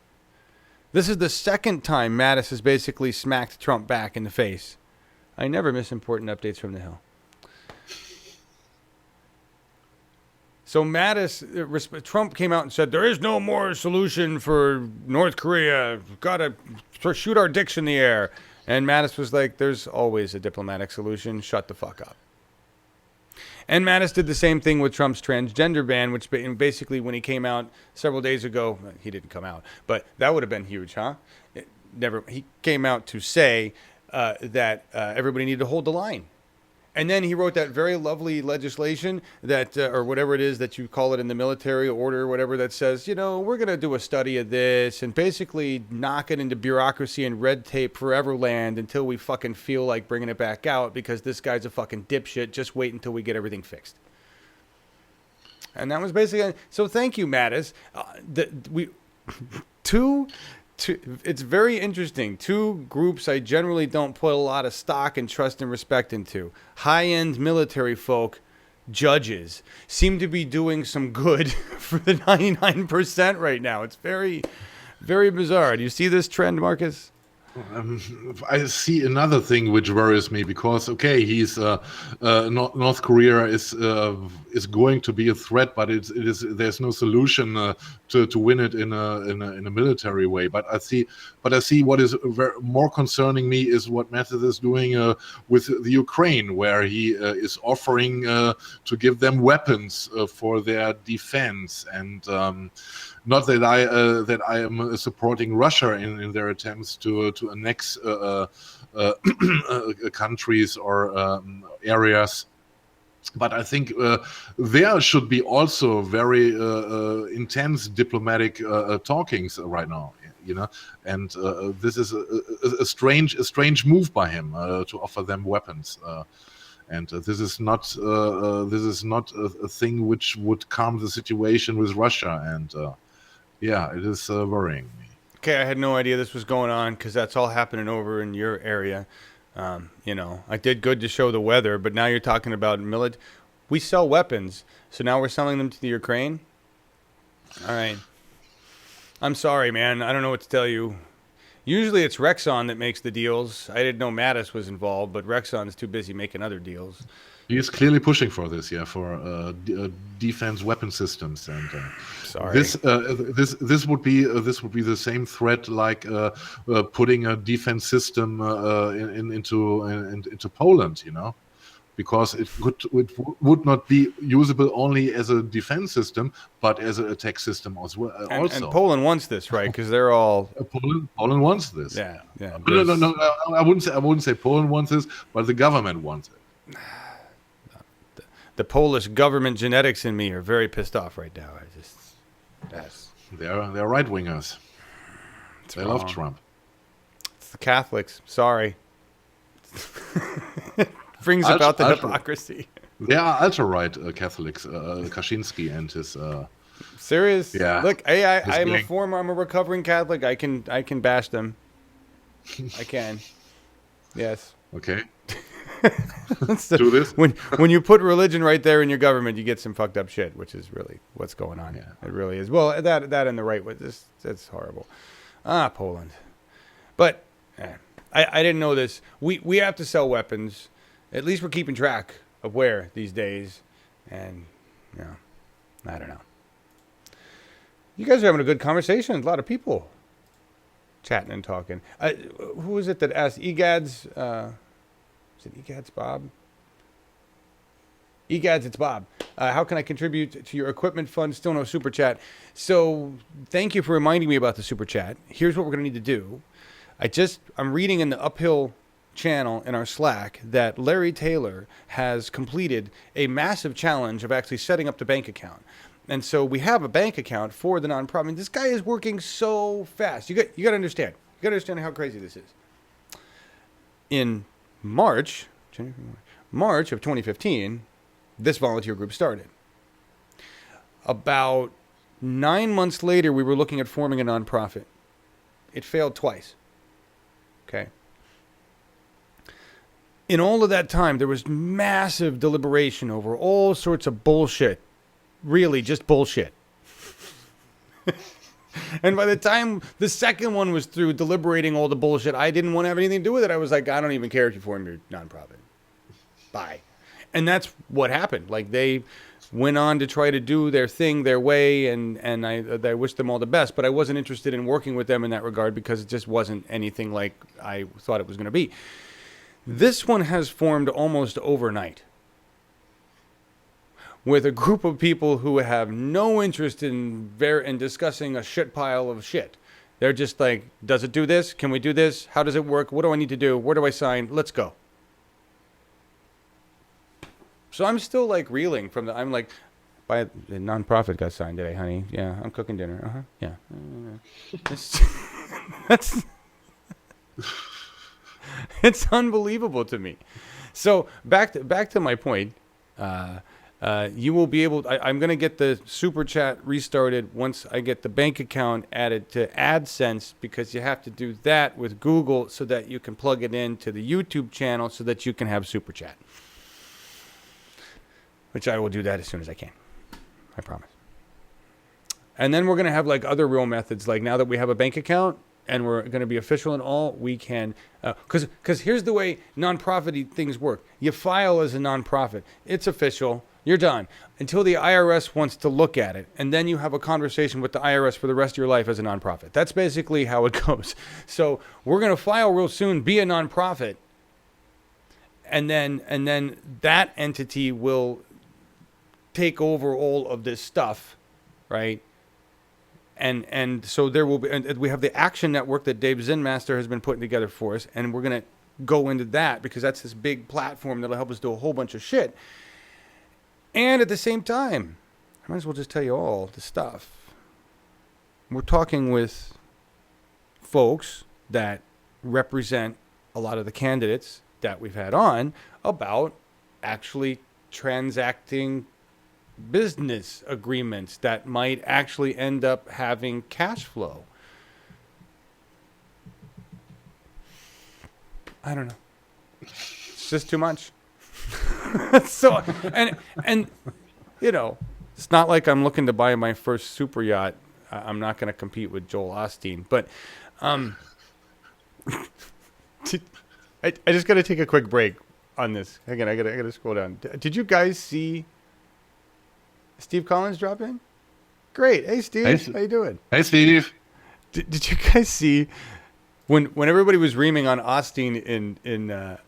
This is the second time Mattis has basically smacked Trump back in the face. I never miss important updates from the Hill. So Trump came out and said, there is no more solution for North Korea. We've got to shoot our dicks in the air. And Mattis was like, there's always a diplomatic solution. Shut the fuck up. And Mattis did the same thing with Trump's transgender ban, which basically when he came out several days ago, he didn't come out, but that would have been huge, huh? He came out to say that everybody needed to hold the line. And then he wrote that very lovely legislation that, or whatever it is that you call it in the military order or whatever, that says, we're going to do a study of this and basically knock it into bureaucracy and red tape foreverland until we fucking feel like bringing it back out because this guy's a fucking dipshit. Just wait until we get everything fixed. And that was basically, so thank you, Mattis. It's very interesting. Two groups I generally don't put a lot of stock and trust and respect into. High-end military folk, judges, seem to be doing some good for the 99% right now. It's very, very bizarre. Do you see this trend, Marcus? I see another thing which worries me because he's North Korea is going to be a threat, but there's no solution to win it in a military way. But I see what is more concerning me is what Mattis is doing with the Ukraine, where he is offering to give them weapons for their defense and. Not that I am supporting Russia in their attempts to annex countries or areas, but I think there should be also very intense diplomatic talkings right now. And this is a strange move by him to offer them weapons. And this is not a thing which would calm the situation with Russia. And it is worrying me. Okay, I had no idea this was going on because that's all happening over in your area. I did good to show the weather, but now you're talking about military. We sell weapons, so now we're selling them to the Ukraine? All right. I'm sorry, man. I don't know what to tell you. Usually it's Rexon that makes the deals. I didn't know Mattis was involved, but Rexon is too busy making other deals. He is clearly pushing for this, yeah, for defense weapon systems, and Sorry. this would be the same threat like putting a defense system into Poland, because it would not be usable only as a defense system, but as an attack system as well. And Poland wants this, right? Because they're all Poland wants this. yeah. No. I wouldn't say Poland wants this, but the government wants it. The Polish government genetics in me are very pissed off right now. They're right wingers. They love wrong. Trump. It's the Catholics. Sorry. Brings about the hypocrisy. They are ultra-right Catholics. Kaczynski and his. Serious? Yeah. Look, I'm a recovering Catholic. I can bash them. I can. Yes. Okay. Do this. When you put religion right there in your government, you get some fucked up shit, which is really what's going on. Yeah. It really is. Well, that and the right way. That's horrible. Poland. But I didn't know this. We have to sell weapons. At least we're keeping track of where these days. And, I don't know. You guys are having a good conversation. A lot of people chatting and talking. Who was it that asked EGAD's... is it EGAD's Bob? EGAD's, it's Bob. How can I contribute to your equipment fund? Still no super chat. So thank you for reminding me about the super chat. Here's what we're going to need to do. I'm reading in the Uphill channel in our Slack that Larry Taylor has completed a massive challenge of actually setting up the bank account. And so we have a bank account for the nonprofit. I mean, this guy is working so fast. You got to understand. You got to understand how crazy this is. In March of 2015, this volunteer group started. About 9 months later, we were looking at forming a nonprofit. It failed twice. Okay. In all of that time, there was massive deliberation over all sorts of bullshit. Really, just bullshit. And by the time the second one was through deliberating all the bullshit, I didn't want to have anything to do with it. I was like, I don't even care if you form your nonprofit. Bye. And that's what happened. Like, they went on to try to do their thing their way, and I wish them all the best. But I wasn't interested in working with them in that regard because it just wasn't anything like I thought it was going to be. This one has formed almost overnight with a group of people who have no interest in discussing a shit pile of shit. They're just like, does it do this? Can we do this? How does it work? What do I need to do? Where do I sign? Let's go. So I'm still like reeling from I'm like, by the nonprofit got signed today, honey. Yeah, I'm cooking dinner. Yeah. That's it's unbelievable to me. So back to my point. You will be able. I'm going to get the super chat restarted once I get the bank account added to AdSense, because you have to do that with Google so that you can plug it into the YouTube channel so that you can have super chat. Which I will do that as soon as I can. I promise. And then we're going to have like other real methods. Like, now that we have a bank account and we're going to be official and all, we can, because here's the way nonprofit things work. You file as a nonprofit. It's official. You're done until the IRS wants to look at it. And then you have a conversation with the IRS for the rest of your life as a nonprofit. That's basically how it goes. So we're going to file real soon, be a nonprofit. And then that entity will take over all of this stuff, right? And so there will be, and we have the Action Network that Dave Zinmaster has been putting together for us, and we're going to go into that because that's this big platform that'll help us do a whole bunch of shit. And at the same time, I might as well just tell you all the stuff. We're talking with folks that represent a lot of the candidates that we've had on about actually transacting business agreements that might actually end up having cash flow. I don't know. It's just too much. So, and you know, it's not like I'm looking to buy my first super yacht. I'm not going to compete with Joel Osteen, but I just got to take a quick break. on this. Again, I gotta scroll down. Did you guys see Steve Collins drop in? Great. Hey, Steve. Hey, how you doing? Hey, Steve. Did you guys see when everybody was reaming on Austin in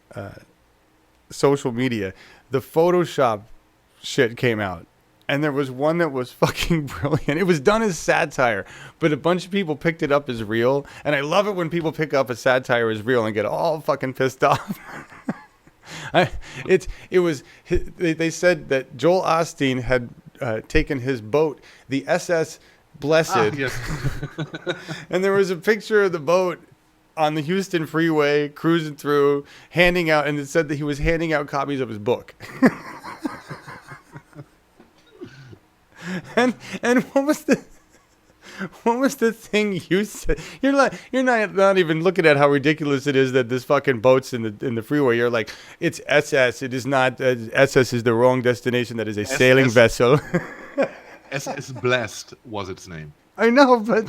social media, the Photoshop shit came out, and there was one that was fucking brilliant. It was done as satire, but a bunch of people picked it up as real, and I love it when people pick up a satire as real and get all fucking pissed off. They said that Joel Osteen had taken his boat, the SS Blessed, Yes. and there was a picture of the boat on the Houston freeway cruising through, handing out, and it said that he was handing out copies of his book. and what was the thing you said? You're not even looking at how ridiculous it is that this fucking boat's in the freeway. You're like, it's SS. It is not. SS is the wrong destination. That is a sailing vessel. SS Blessed was its name. I know, but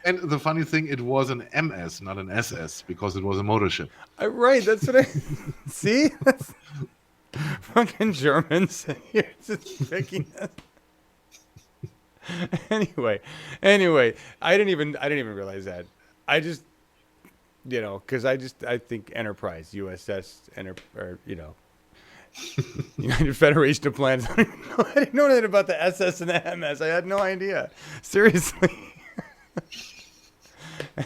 and the funny thing, it was an MS, not an SS, because it was a motor ship. right. That's what I see. That's fucking Germans. You're just picking us. Anyway, I didn't even realize that. I just, because I think Enterprise, USS, United Federation of Planets. I didn't know anything about the SS and the MS. I had no idea. Seriously.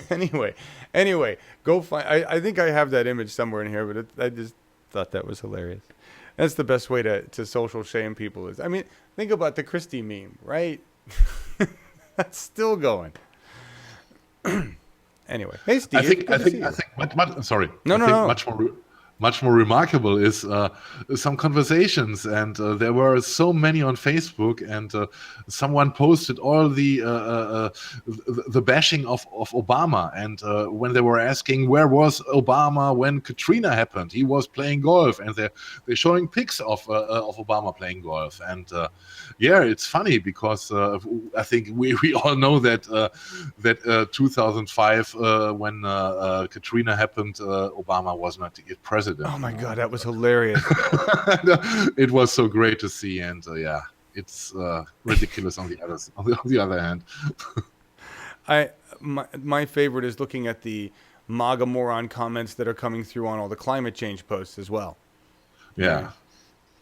Anyway, go find. I think I have that image somewhere in here, but I just thought that was hilarious. That's the best way to social shame people. Is, I mean, think about the Christie meme, right? That's still going. Anyway, hey Steve. I think. Sorry. No. Much more remarkable is some conversations, and there were so many on Facebook, and someone posted all the bashing of Obama, and when they were asking where was Obama when Katrina happened, he was playing golf, and they're showing pics of Obama playing golf, and it's funny because I think we all know that 2005 when Katrina happened, Obama was not the president. Oh my God, that was hilarious. It was so great to see, and it's ridiculous on the other hand. My favorite is looking at the MAGA moron comments that are coming through on all the climate change posts as well. Yeah.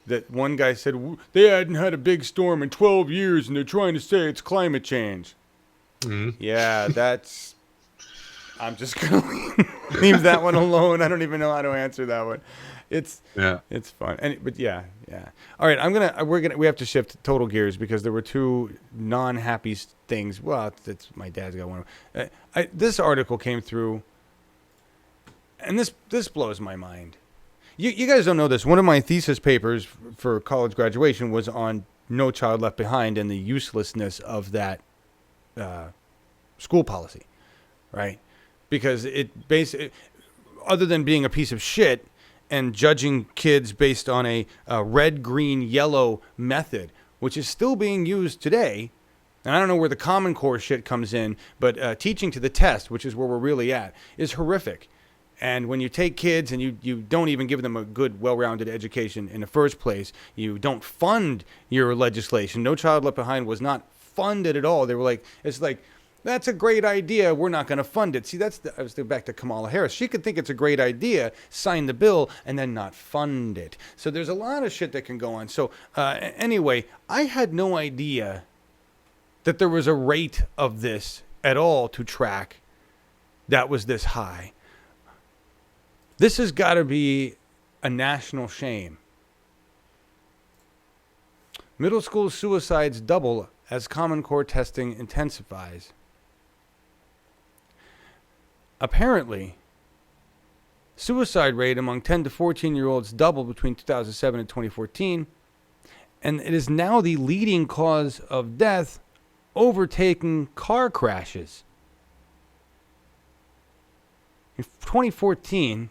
That one guy said they hadn't had a big storm in 12 years, and they're trying to say it's climate change. Mm-hmm. Yeah, that's. I'm just gonna leave that one alone. I don't even know how to answer that one. It's fun. But yeah. All right, we have to shift total gears because there were two non-happy things. Well, that's my dad's got one. This article came through, and this blows my mind. You guys don't know this. One of my thesis papers for college graduation was on No Child Left Behind and the uselessness of that school policy, right? Because it basically, other than being a piece of shit and judging kids based on a red, green, yellow method, which is still being used today, and I don't know where the Common Core shit comes in, but teaching to the test, which is where we're really at, is horrific. And when you take kids and you don't even give them a good, well-rounded education in the first place, you don't fund your legislation. No Child Left Behind was not funded at all. They were like, it's like, that's a great idea. We're not going to fund it. See, I was back to Kamala Harris. She could think it's a great idea, sign the bill, and then not fund it. So there's a lot of shit that can go on. So anyway, I had no idea that there was a rate of this at all to track that was this high. This has got to be a national shame. Middle school suicides double as Common Core testing intensifies. Apparently, suicide rate among 10 to 14-year-olds doubled between 2007 and 2014, and it is now the leading cause of death, overtaking car crashes. In 2014,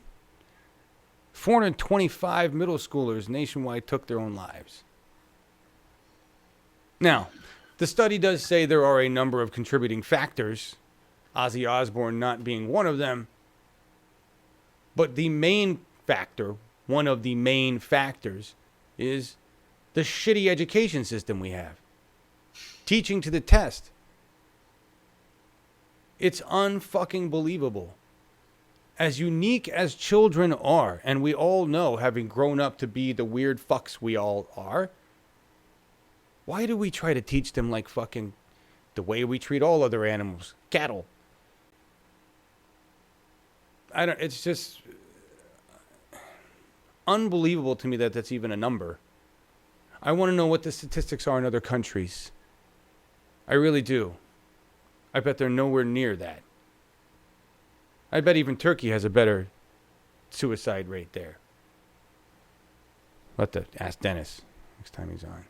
425 middle schoolers nationwide took their own lives. Now, the study does say there are a number of contributing factors, Ozzy Osbourne not being one of them. But the main factor, one of the main factors, is the shitty education system we have. Teaching to the test. It's unfucking believable. As unique as children are, and we all know, having grown up to be the weird fucks we all are, why do we try to teach them like fucking the way we treat all other animals? Cattle. It's just unbelievable to me that that's even a number. I want to know what the statistics are in other countries. I really do. I bet they're nowhere near that. I bet even Turkey has a better suicide rate there. I'll have to ask Dennis next time he's on.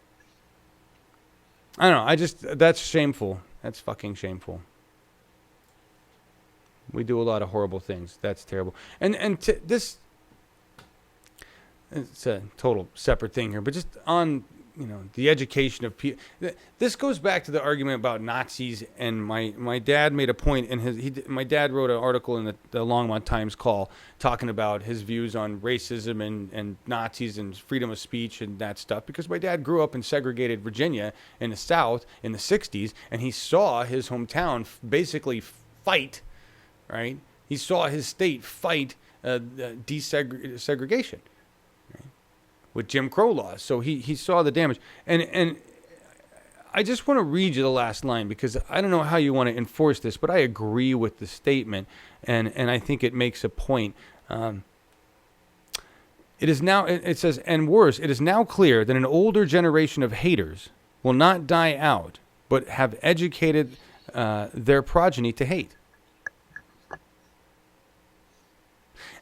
I don't know. That's shameful. That's fucking shameful. We do a lot of horrible things. That's terrible. And this, it's a total separate thing here, but just on, the education of people. This goes back to the argument about Nazis, and my dad made a point in my dad wrote an article in the Longmont Times Call talking about his views on racism and Nazis and freedom of speech and that stuff, because my dad grew up in segregated Virginia in the South in the 60s, and he saw his hometown basically fight, right? He saw his state fight desegregation. With Jim Crow laws. So he saw the damage. And I just want to read you the last line, because I don't know how you want to enforce this, but I agree with the statement, and I think it makes a point. It says, and worse, it is now clear that an older generation of haters will not die out, but have educated their progeny to hate.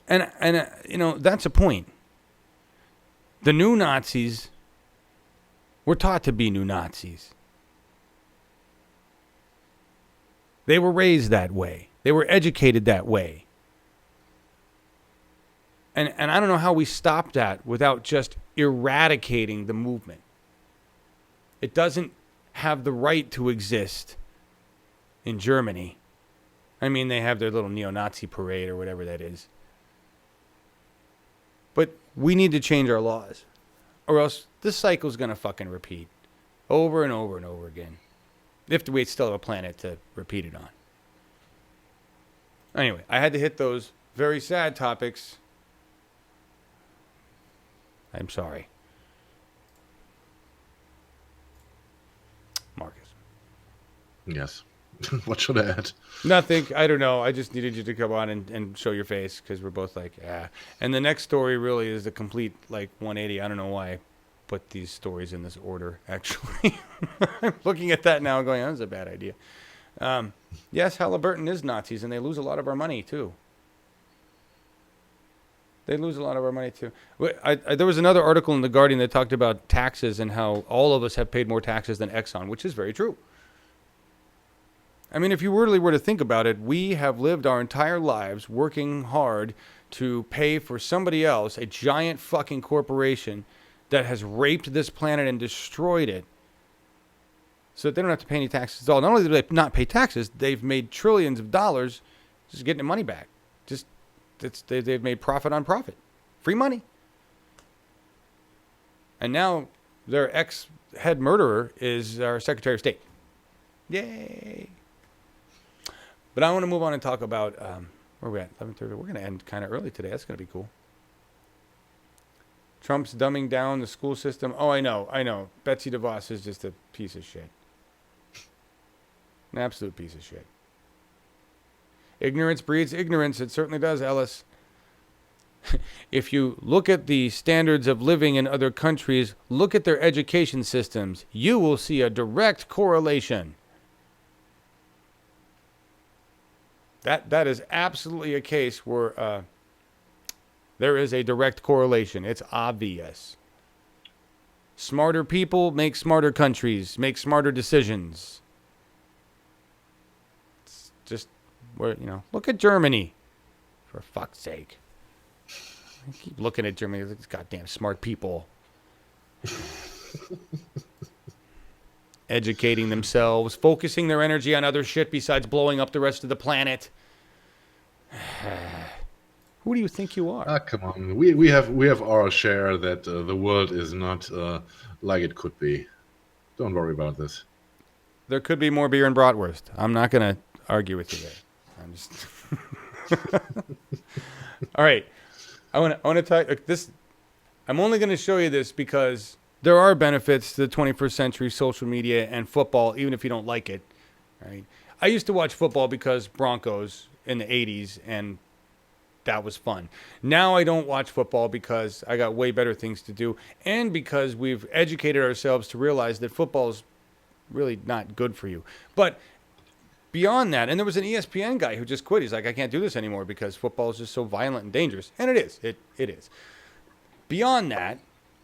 And that's a point. The new Nazis were taught to be new Nazis. They were raised that way. They were educated that way. And I don't know how we stop that without just eradicating the movement. It doesn't have the right to exist in Germany. I mean, they have their little neo-Nazi parade or whatever that is. But we need to change our laws, or else this cycle is going to fucking repeat over and over and over again, if we still have a planet to repeat it on. Anyway, I had to hit those very sad topics. I'm sorry. Marcus. Yes. What should I add? Nothing. I don't know. I just needed you to come on and show your face, because we're both like, yeah. And the next story really is a complete 180. I don't know why I put these stories in this order, actually. I'm looking at that now going, that's a bad idea. Yes, Halliburton is Nazis, and they lose a lot of our money, too. There was another article in The Guardian that talked about taxes and how all of us have paid more taxes than Exxon, which is very true. I mean, if you really were to think about it, we have lived our entire lives working hard to pay for somebody else, a giant fucking corporation that has raped this planet and destroyed it, so that they don't have to pay any taxes at all. Not only do they not pay taxes, they've made trillions of dollars just getting the money back. They've made profit on profit. Free money. And now their ex-head murderer is our Secretary of State. Yay. But I want to move on and talk about, where are we at? 11:30. We're going to end kind of early today. That's going to be cool. Trump's dumbing down the school system. Oh, I know. Betsy DeVos is just a piece of shit. An absolute piece of shit. Ignorance breeds ignorance. It certainly does, Ellis. If you look at the standards of living in other countries, look at their education systems, you will see a direct correlation. That is absolutely a case where there is a direct correlation. It's obvious. Smarter people make smarter countries, make smarter decisions. It's just where, look at Germany, for fuck's sake. I keep looking at Germany. These goddamn smart people. Educating themselves, focusing their energy on other shit besides blowing up the rest of the planet. Who do you think you are? Come on, we have our share that the world is not like it could be. Don't worry about this. There could be more beer and bratwurst. I'm not going to argue with you there. I'm just. All right, I want to talk this. I'm only going to show you this because there are benefits to the 21st century social media and football, even if you don't like it. Right? I used to watch football because Broncos in the 80s, and that was fun. Now I don't watch football because I got way better things to do, and because we've educated ourselves to realize that football is really not good for you. But beyond that, and there was an ESPN guy who just quit. He's like, I can't do this anymore because football is just so violent and dangerous. And it is. It is. Beyond that,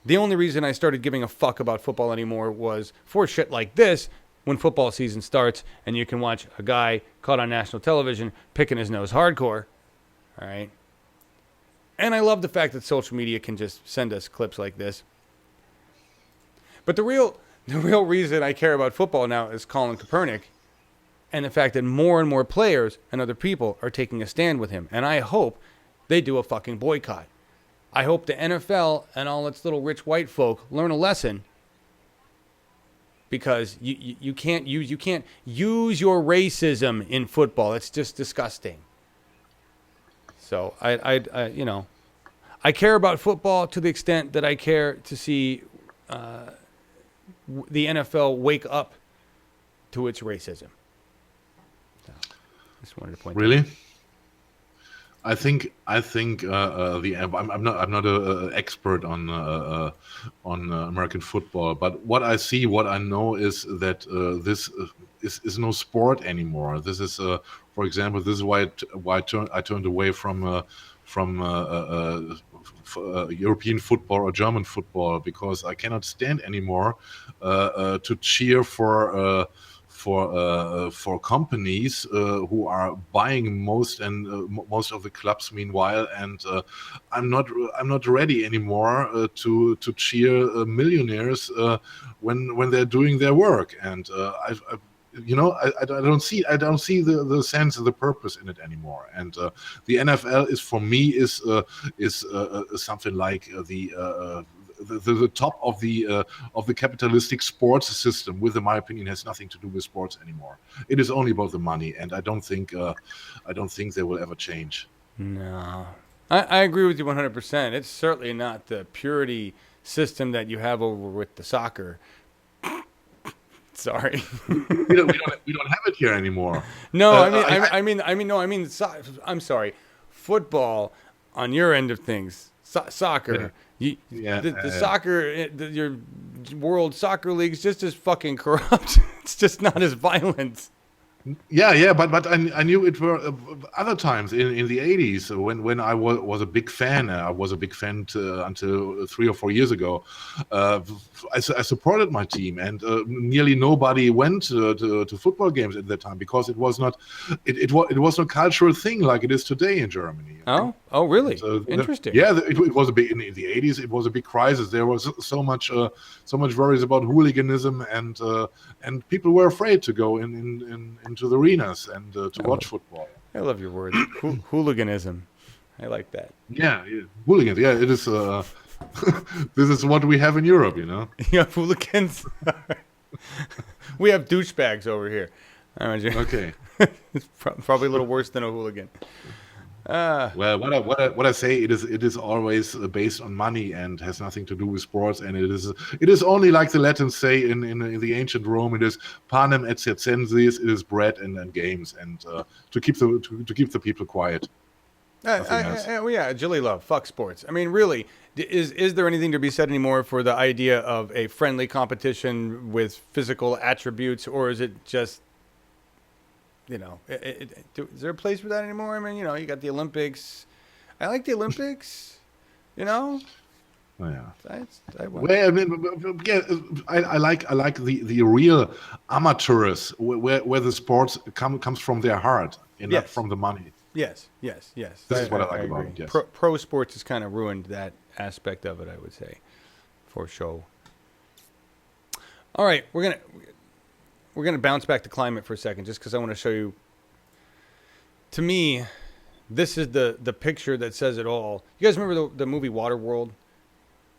the only reason I started giving a fuck about football anymore was for shit like this, when football season starts and you can watch a guy caught on national television picking his nose hardcore. All right. And I love the fact that social media can just send us clips like this. But the real reason I care about football now is Colin Kaepernick and the fact that more and more players and other people are taking a stand with him. And I hope they do a fucking boycott. I hope the NFL and all its little rich white folk learn a lesson, because you can't use your racism in football. It's just disgusting. So I care about football to the extent that I care to see the NFL wake up to its racism. So, just wanted to point that out. Really? I think I'm not an expert on American football, but what I know is that this is no sport anymore. This is, for example, this is why I turned away from European football or German football, because I cannot stand anymore to cheer for companies who are buying most of the clubs meanwhile, and I'm not ready anymore to cheer millionaires when they're doing their work, and I don't see the sense of the purpose in it anymore. And the NFL is, for me, is something like the top of the capitalistic sports system, with, in my opinion, has nothing to do with sports anymore. It is only about the money, and I don't think they will ever change. No, I agree with you 100%. It's certainly not the purity system that you have over with the soccer. Sorry, we don't have it here anymore. No, I'm sorry. Football, on your end of things, soccer. Soccer, your World Soccer League's just as fucking corrupt. It's just not as violent. Yeah, but I knew it were other times in the 80s when I was a big fan. I was a big fan until 3 or 4 years ago. I supported my team, and nearly nobody went to football games at that time, because it was not a cultural thing like it is today in Germany. Oh, really? Interesting. It was a big, in the 80s. It was a big crisis. There was so much worries about hooliganism, and people were afraid to go into the arenas and to watch football. I love your word, hooliganism. I like that. Yeah, hooligans. Yeah, it is. This is what we have in Europe, you know. You have hooligans. We have douchebags over here. Okay. It's probably a little worse than a hooligan. Well, what I say, it is always based on money and has nothing to do with sports, and it is only, like the Latins say in the ancient Rome, it is panem et circenses, it is bread and games, and to keep the people quiet. Jilly love, fuck sports. I mean, really, is there anything to be said anymore for the idea of a friendly competition with physical attributes, or is it just, is there a place for that anymore? I mean, you got the Olympics. I like the Olympics, Oh, yeah. I like the real amateurs where the sports comes from their heart and not from the money. Yes. This is what I like about it. Yes. Pro sports has kind of ruined that aspect of it, I would say, for sure. All right, we're gonna bounce back to climate for a second, just because I want to show you. To me, This is the picture that says it all. You guys remember the movie Waterworld?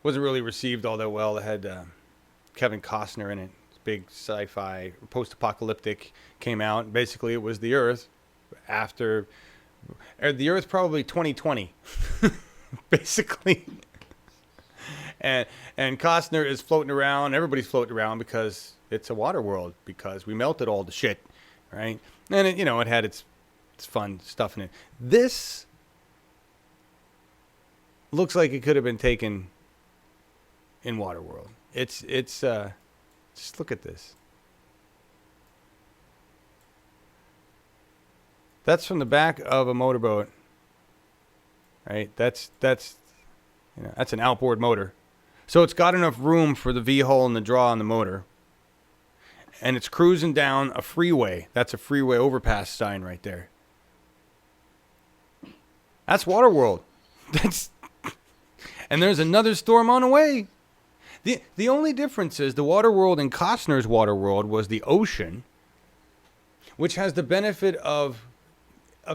Wasn't really received all that well. It had Kevin Costner in it. Big sci-fi, post-apocalyptic, came out. Basically, it was the Earth after the Earth probably 2020, basically. And Costner is floating around. Everybody's floating around because it's a water world, because we melted all the shit, right? And it, it had its fun stuff in it. This looks like it could have been taken in Waterworld. It's just look at this. That's from the back of a motorboat, right? That's an outboard motor. So it's got enough room for the V-hull and the draw on the motor. And it's cruising down a freeway. That's a freeway overpass sign right there. That's Waterworld. And there's another storm on the way. The only difference is the Waterworld and Costner's Waterworld was the ocean, which has the benefit of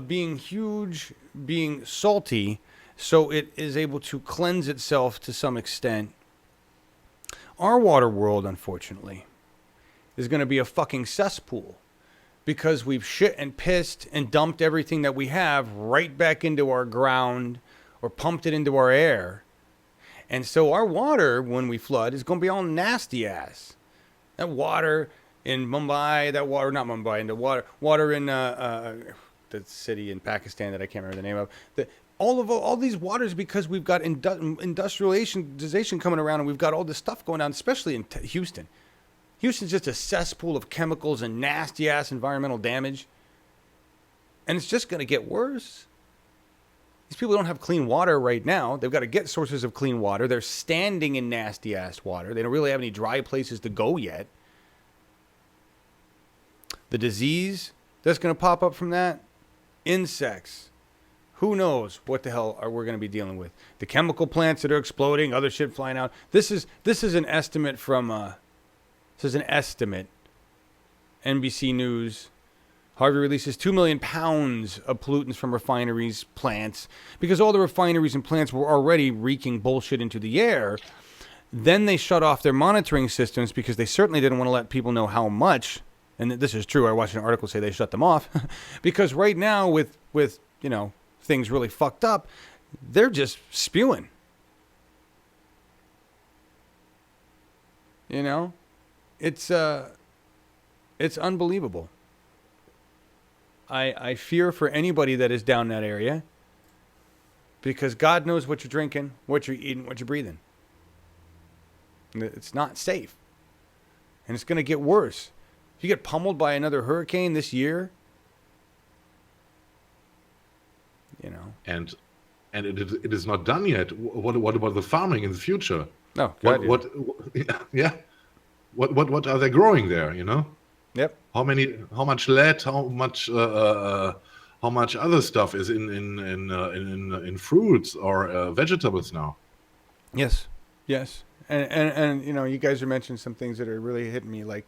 being huge, being salty, so it is able to cleanse itself to some extent. Our Waterworld, unfortunately, is going to be a fucking cesspool, because we've shit and pissed and dumped everything that we have right back into our ground or pumped it into our air. And so our water, when we flood, is going to be all nasty ass. That water in Mumbai, not Mumbai, and the water in the city in Pakistan that I can't remember the name of. All these waters, because we've got industrialization coming around, and we've got all this stuff going on, especially in Houston. Houston's just a cesspool of chemicals and nasty ass environmental damage. And it's just going to get worse. These people don't have clean water right now. They've got to get sources of clean water. They're standing in nasty ass water. They don't really have any dry places to go yet. The disease that's going to pop up from that, insects. Who knows what the hell we're going to be dealing with? The chemical plants that are exploding, other shit flying out. This is an estimate from NBC News. Harvey releases 2 million pounds of pollutants from refineries, plants, because all the refineries and plants were already reeking bullshit into the air. Then they shut off their monitoring systems because they certainly didn't want to let people know how much. And this is true. I watched an article say they shut them off because right now with things really fucked up, they're just spewing. It's unbelievable. I fear for anybody that is down that area, because God knows what you're drinking, what you're eating, what you're breathing. It's not safe. And it's going to get worse. If you get pummeled by another hurricane this year, And it is not done yet. What about the farming in the future? No, what are they growing there? Yep. How much lead? How much other stuff is in fruits or vegetables now? Yes. And you guys are mentioning some things that are really hitting me. Like,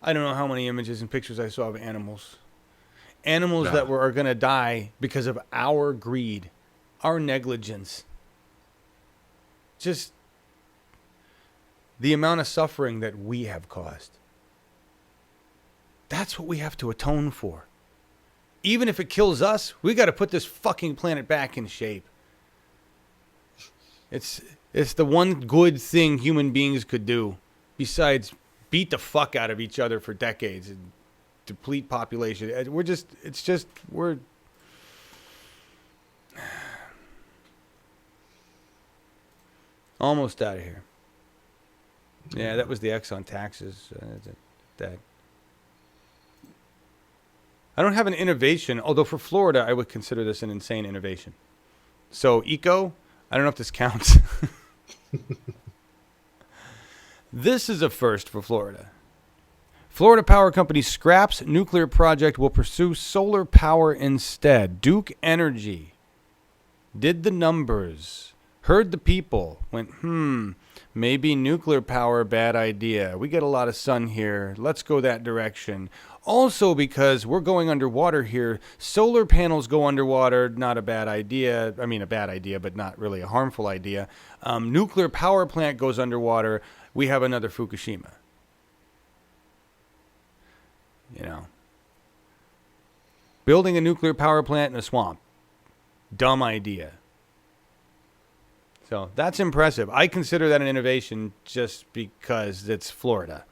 I don't know how many images and pictures I saw of animals that are going to die because of our greed, our negligence. Just the amount of suffering that we have caused. That's what we have to atone for. Even if it kills us, we got to put this fucking planet back in shape. It's the one good thing human beings could do, besides beat the fuck out of each other for decades and deplete population. We're almost out of here. Yeah, that was the X on taxes. That. I don't have an innovation, although for Florida, I would consider this an insane innovation. So, eco, I don't know if this counts. This is a first for Florida. Florida Power Company scraps nuclear project, will pursue solar power instead. Duke Energy did the numbers. heard the people, went, maybe nuclear power, bad idea. We get a lot of sun here. Let's go that direction. Also, because we're going underwater here, solar panels go underwater, not a bad idea. I mean, a bad idea, but not really a harmful idea. Nuclear power plant goes underwater. We have another Fukushima. You know. Building a nuclear power plant in a swamp. Dumb idea. So that's impressive. I consider that an innovation just because it's Florida.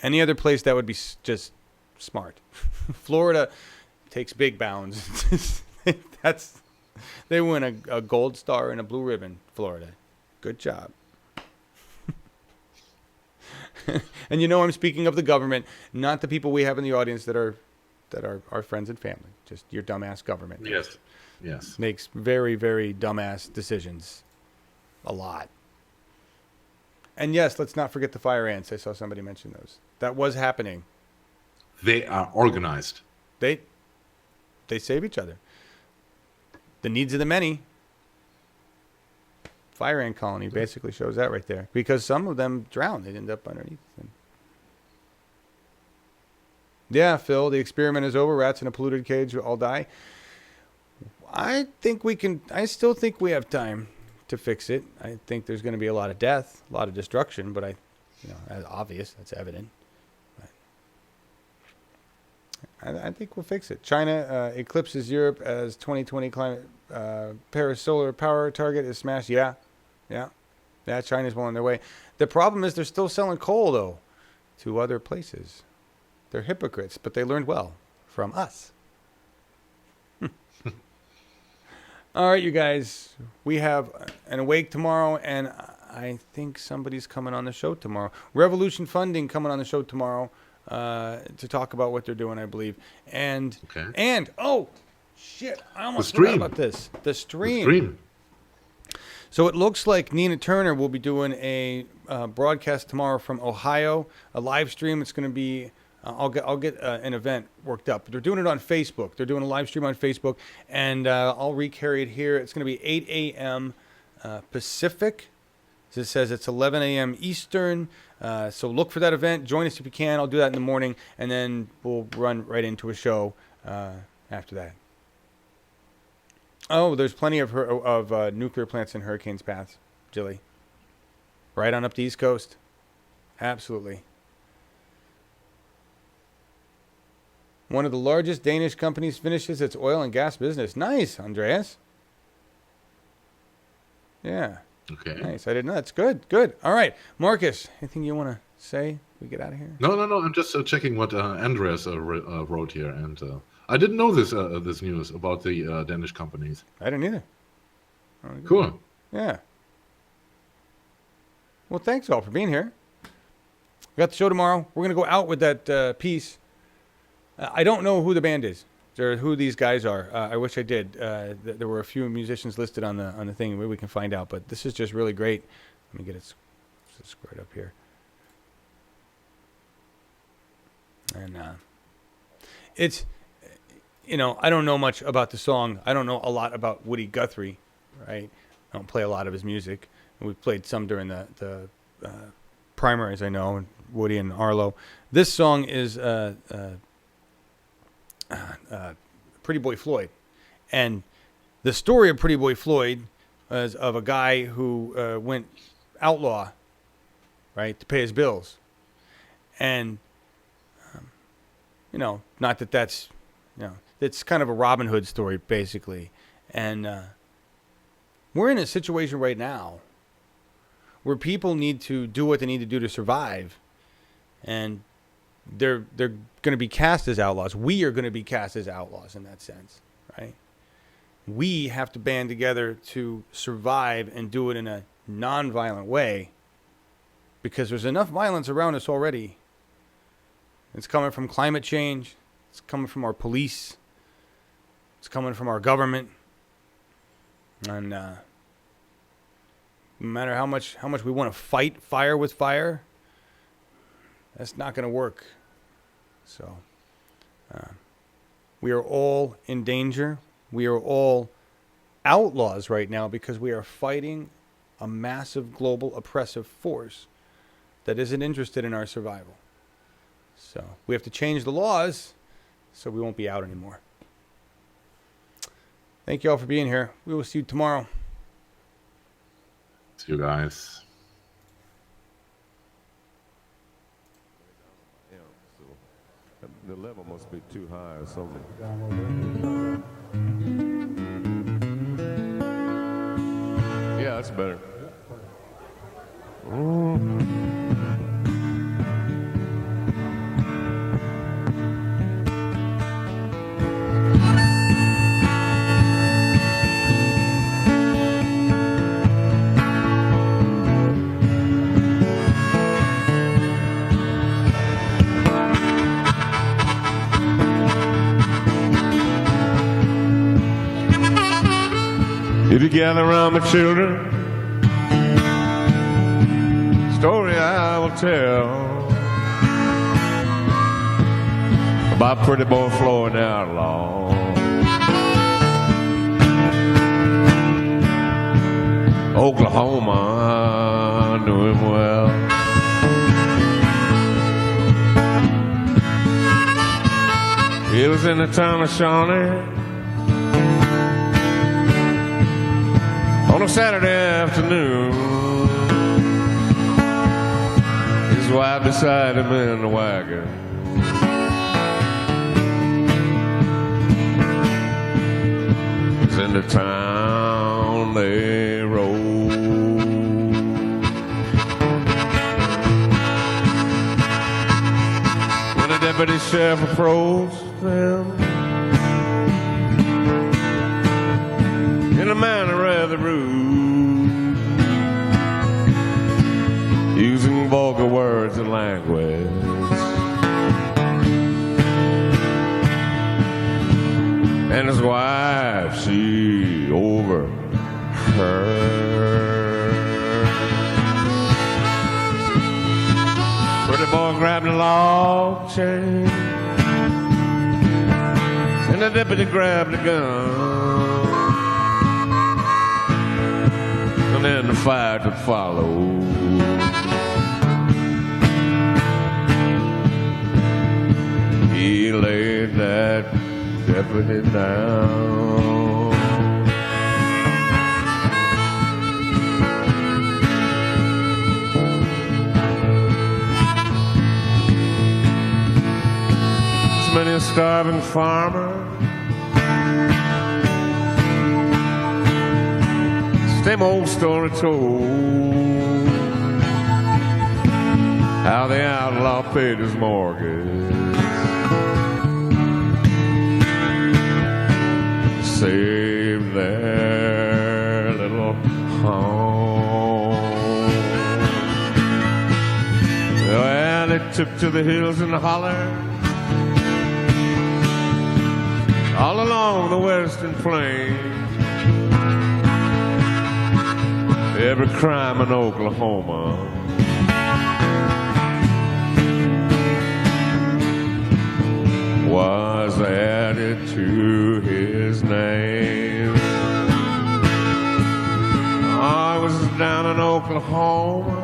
Any other place that would be just smart. Florida takes big bounds. They win a gold star and a blue ribbon. Florida, good job. And you know I'm speaking of the government, not the people we have in the audience that are our friends and family. Just your dumbass government. Yes. Makes very, very dumbass decisions. A lot. And yes, let's not forget the fire ants. I saw somebody mention those. That was happening. They are organized. They save each other. The needs of the many. Fire ant colony basically shows that right there. Because some of them drown. They end up underneath them. Yeah, Phil, the experiment is over. Rats in a polluted cage will all die. I still think we have time to fix it. I think there's going to be a lot of death, a lot of destruction, but that's obvious, that's evident. But I think we'll fix it. China eclipses Europe as 2020 climate Paris solar power target is smashed. Yeah, China's well on their way. The problem is they're still selling coal, though, to other places. They're hypocrites, but they learned well from us. All right, you guys, we have an Awake tomorrow, and I think somebody's coming on the show tomorrow. Revolution Funding coming on the show tomorrow to talk about what they're doing, I believe. And oh, shit, I almost forgot about this. The stream. So it looks like Nina Turner will be doing a broadcast tomorrow from Ohio, a live stream. It's going to be... I'll get an event worked up. They're doing it on Facebook. They're doing a live stream on Facebook, and I'll recarry it here. It's going to be 8 a.m. Pacific. It says it's 11 a.m. Eastern. So look for that event. Join us if you can. I'll do that in the morning, and then we'll run right into a show after that. Oh, there's plenty of nuclear plants in hurricanes' paths, Jilly. Right on up the East Coast. Absolutely. One of the largest Danish companies finishes its oil and gas business. Nice, Andreas. Yeah. Okay. Nice. I didn't know. That's good. Good. All right. Marcus, anything you want to say? We get out of here? No. I'm just checking what Andreas wrote here. And I didn't know this news about the Danish companies. I didn't either. Cool. Yeah. Well, thanks all for being here. We got the show tomorrow. We're going to go out with that piece. I don't know who the band is or who these guys are. I wish I did. There were a few musicians listed on the thing. Maybe we can find out. But this is just really great. Let me get it squared up here. And it's, I don't know much about the song. I don't know a lot about Woody Guthrie, right? I don't play a lot of his music. We played some during the primaries, I know, Woody and Arlo. This song is... Pretty Boy Floyd. And the story of Pretty Boy Floyd is of a guy who went outlaw, right, to pay his bills. And, not that that's, it's kind of a Robin Hood story, basically. And we're in a situation right now where people need to do what they need to do to survive. And they're going to be cast as outlaws. We are going to be cast as outlaws in that sense, right? We have to band together to survive and do it in a non-violent way because there's enough violence around us already. It's coming from climate change. It's coming from our police. It's coming from our government. And no matter how much we want to fight fire with fire, that's not going to work. So we are all in danger. We are all outlaws right now because we are fighting a massive global oppressive force that isn't interested in our survival. So we have to change the laws so we won't be out anymore. Thank you all for being here. We will see you tomorrow. See you guys. The level must be too high or something. Yeah, that's better. If you gather around my children, story I will tell about pretty Boy Floyd the outlaw. Oklahoma, I knew him well. He was in the town of Shawnee on a Saturday afternoon. His wife beside him in the wagon. He's in the town they rode. When a deputy sheriff approached them in a manner rather rude, using vulgar words and language, and his wife, she overheard. Pretty boy grabbed a log chain, and the deputy grabbed a gun. And then the fight would follow. He laid that deputy down. There's many a starving farmer, same old story told, how the outlaw paid his mortgage, saved their little home. Well, they took to the hills and the holler, all along the western plain. Every crime in Oklahoma was added to his name. I was down in Oklahoma.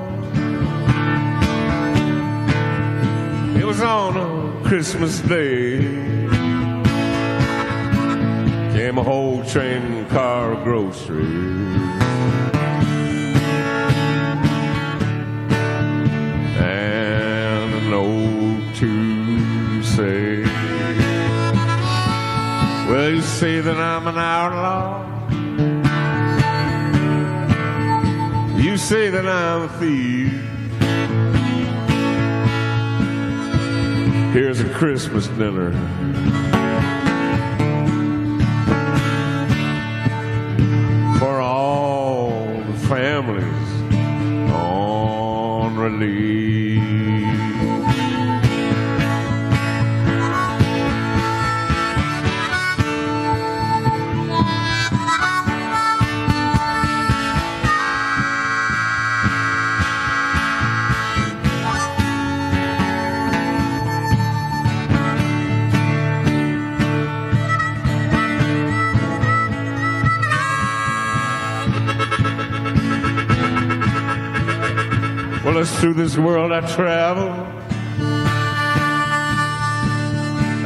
It was on a Christmas Day. Came a whole train car of groceries. To say, well, you say that I'm an outlaw, you say that I'm a thief. Here's a Christmas dinner for all the families on relief. Well, it's through this world I travel.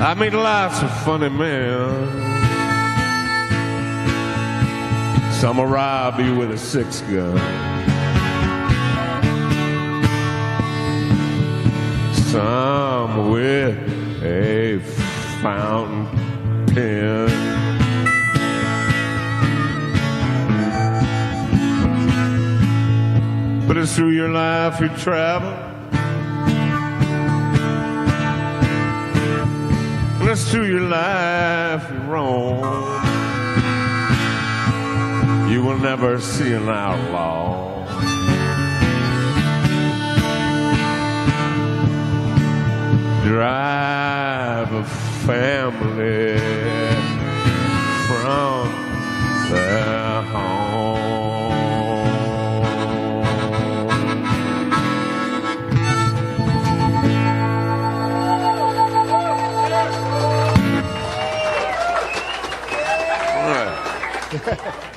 I meet lots of funny men. Some will rob you with a 6-gun. Some with a fountain pen. But it's through your life you travel. And it's through your life you roam. You will never see an outlaw. Drive a family from their home. All right.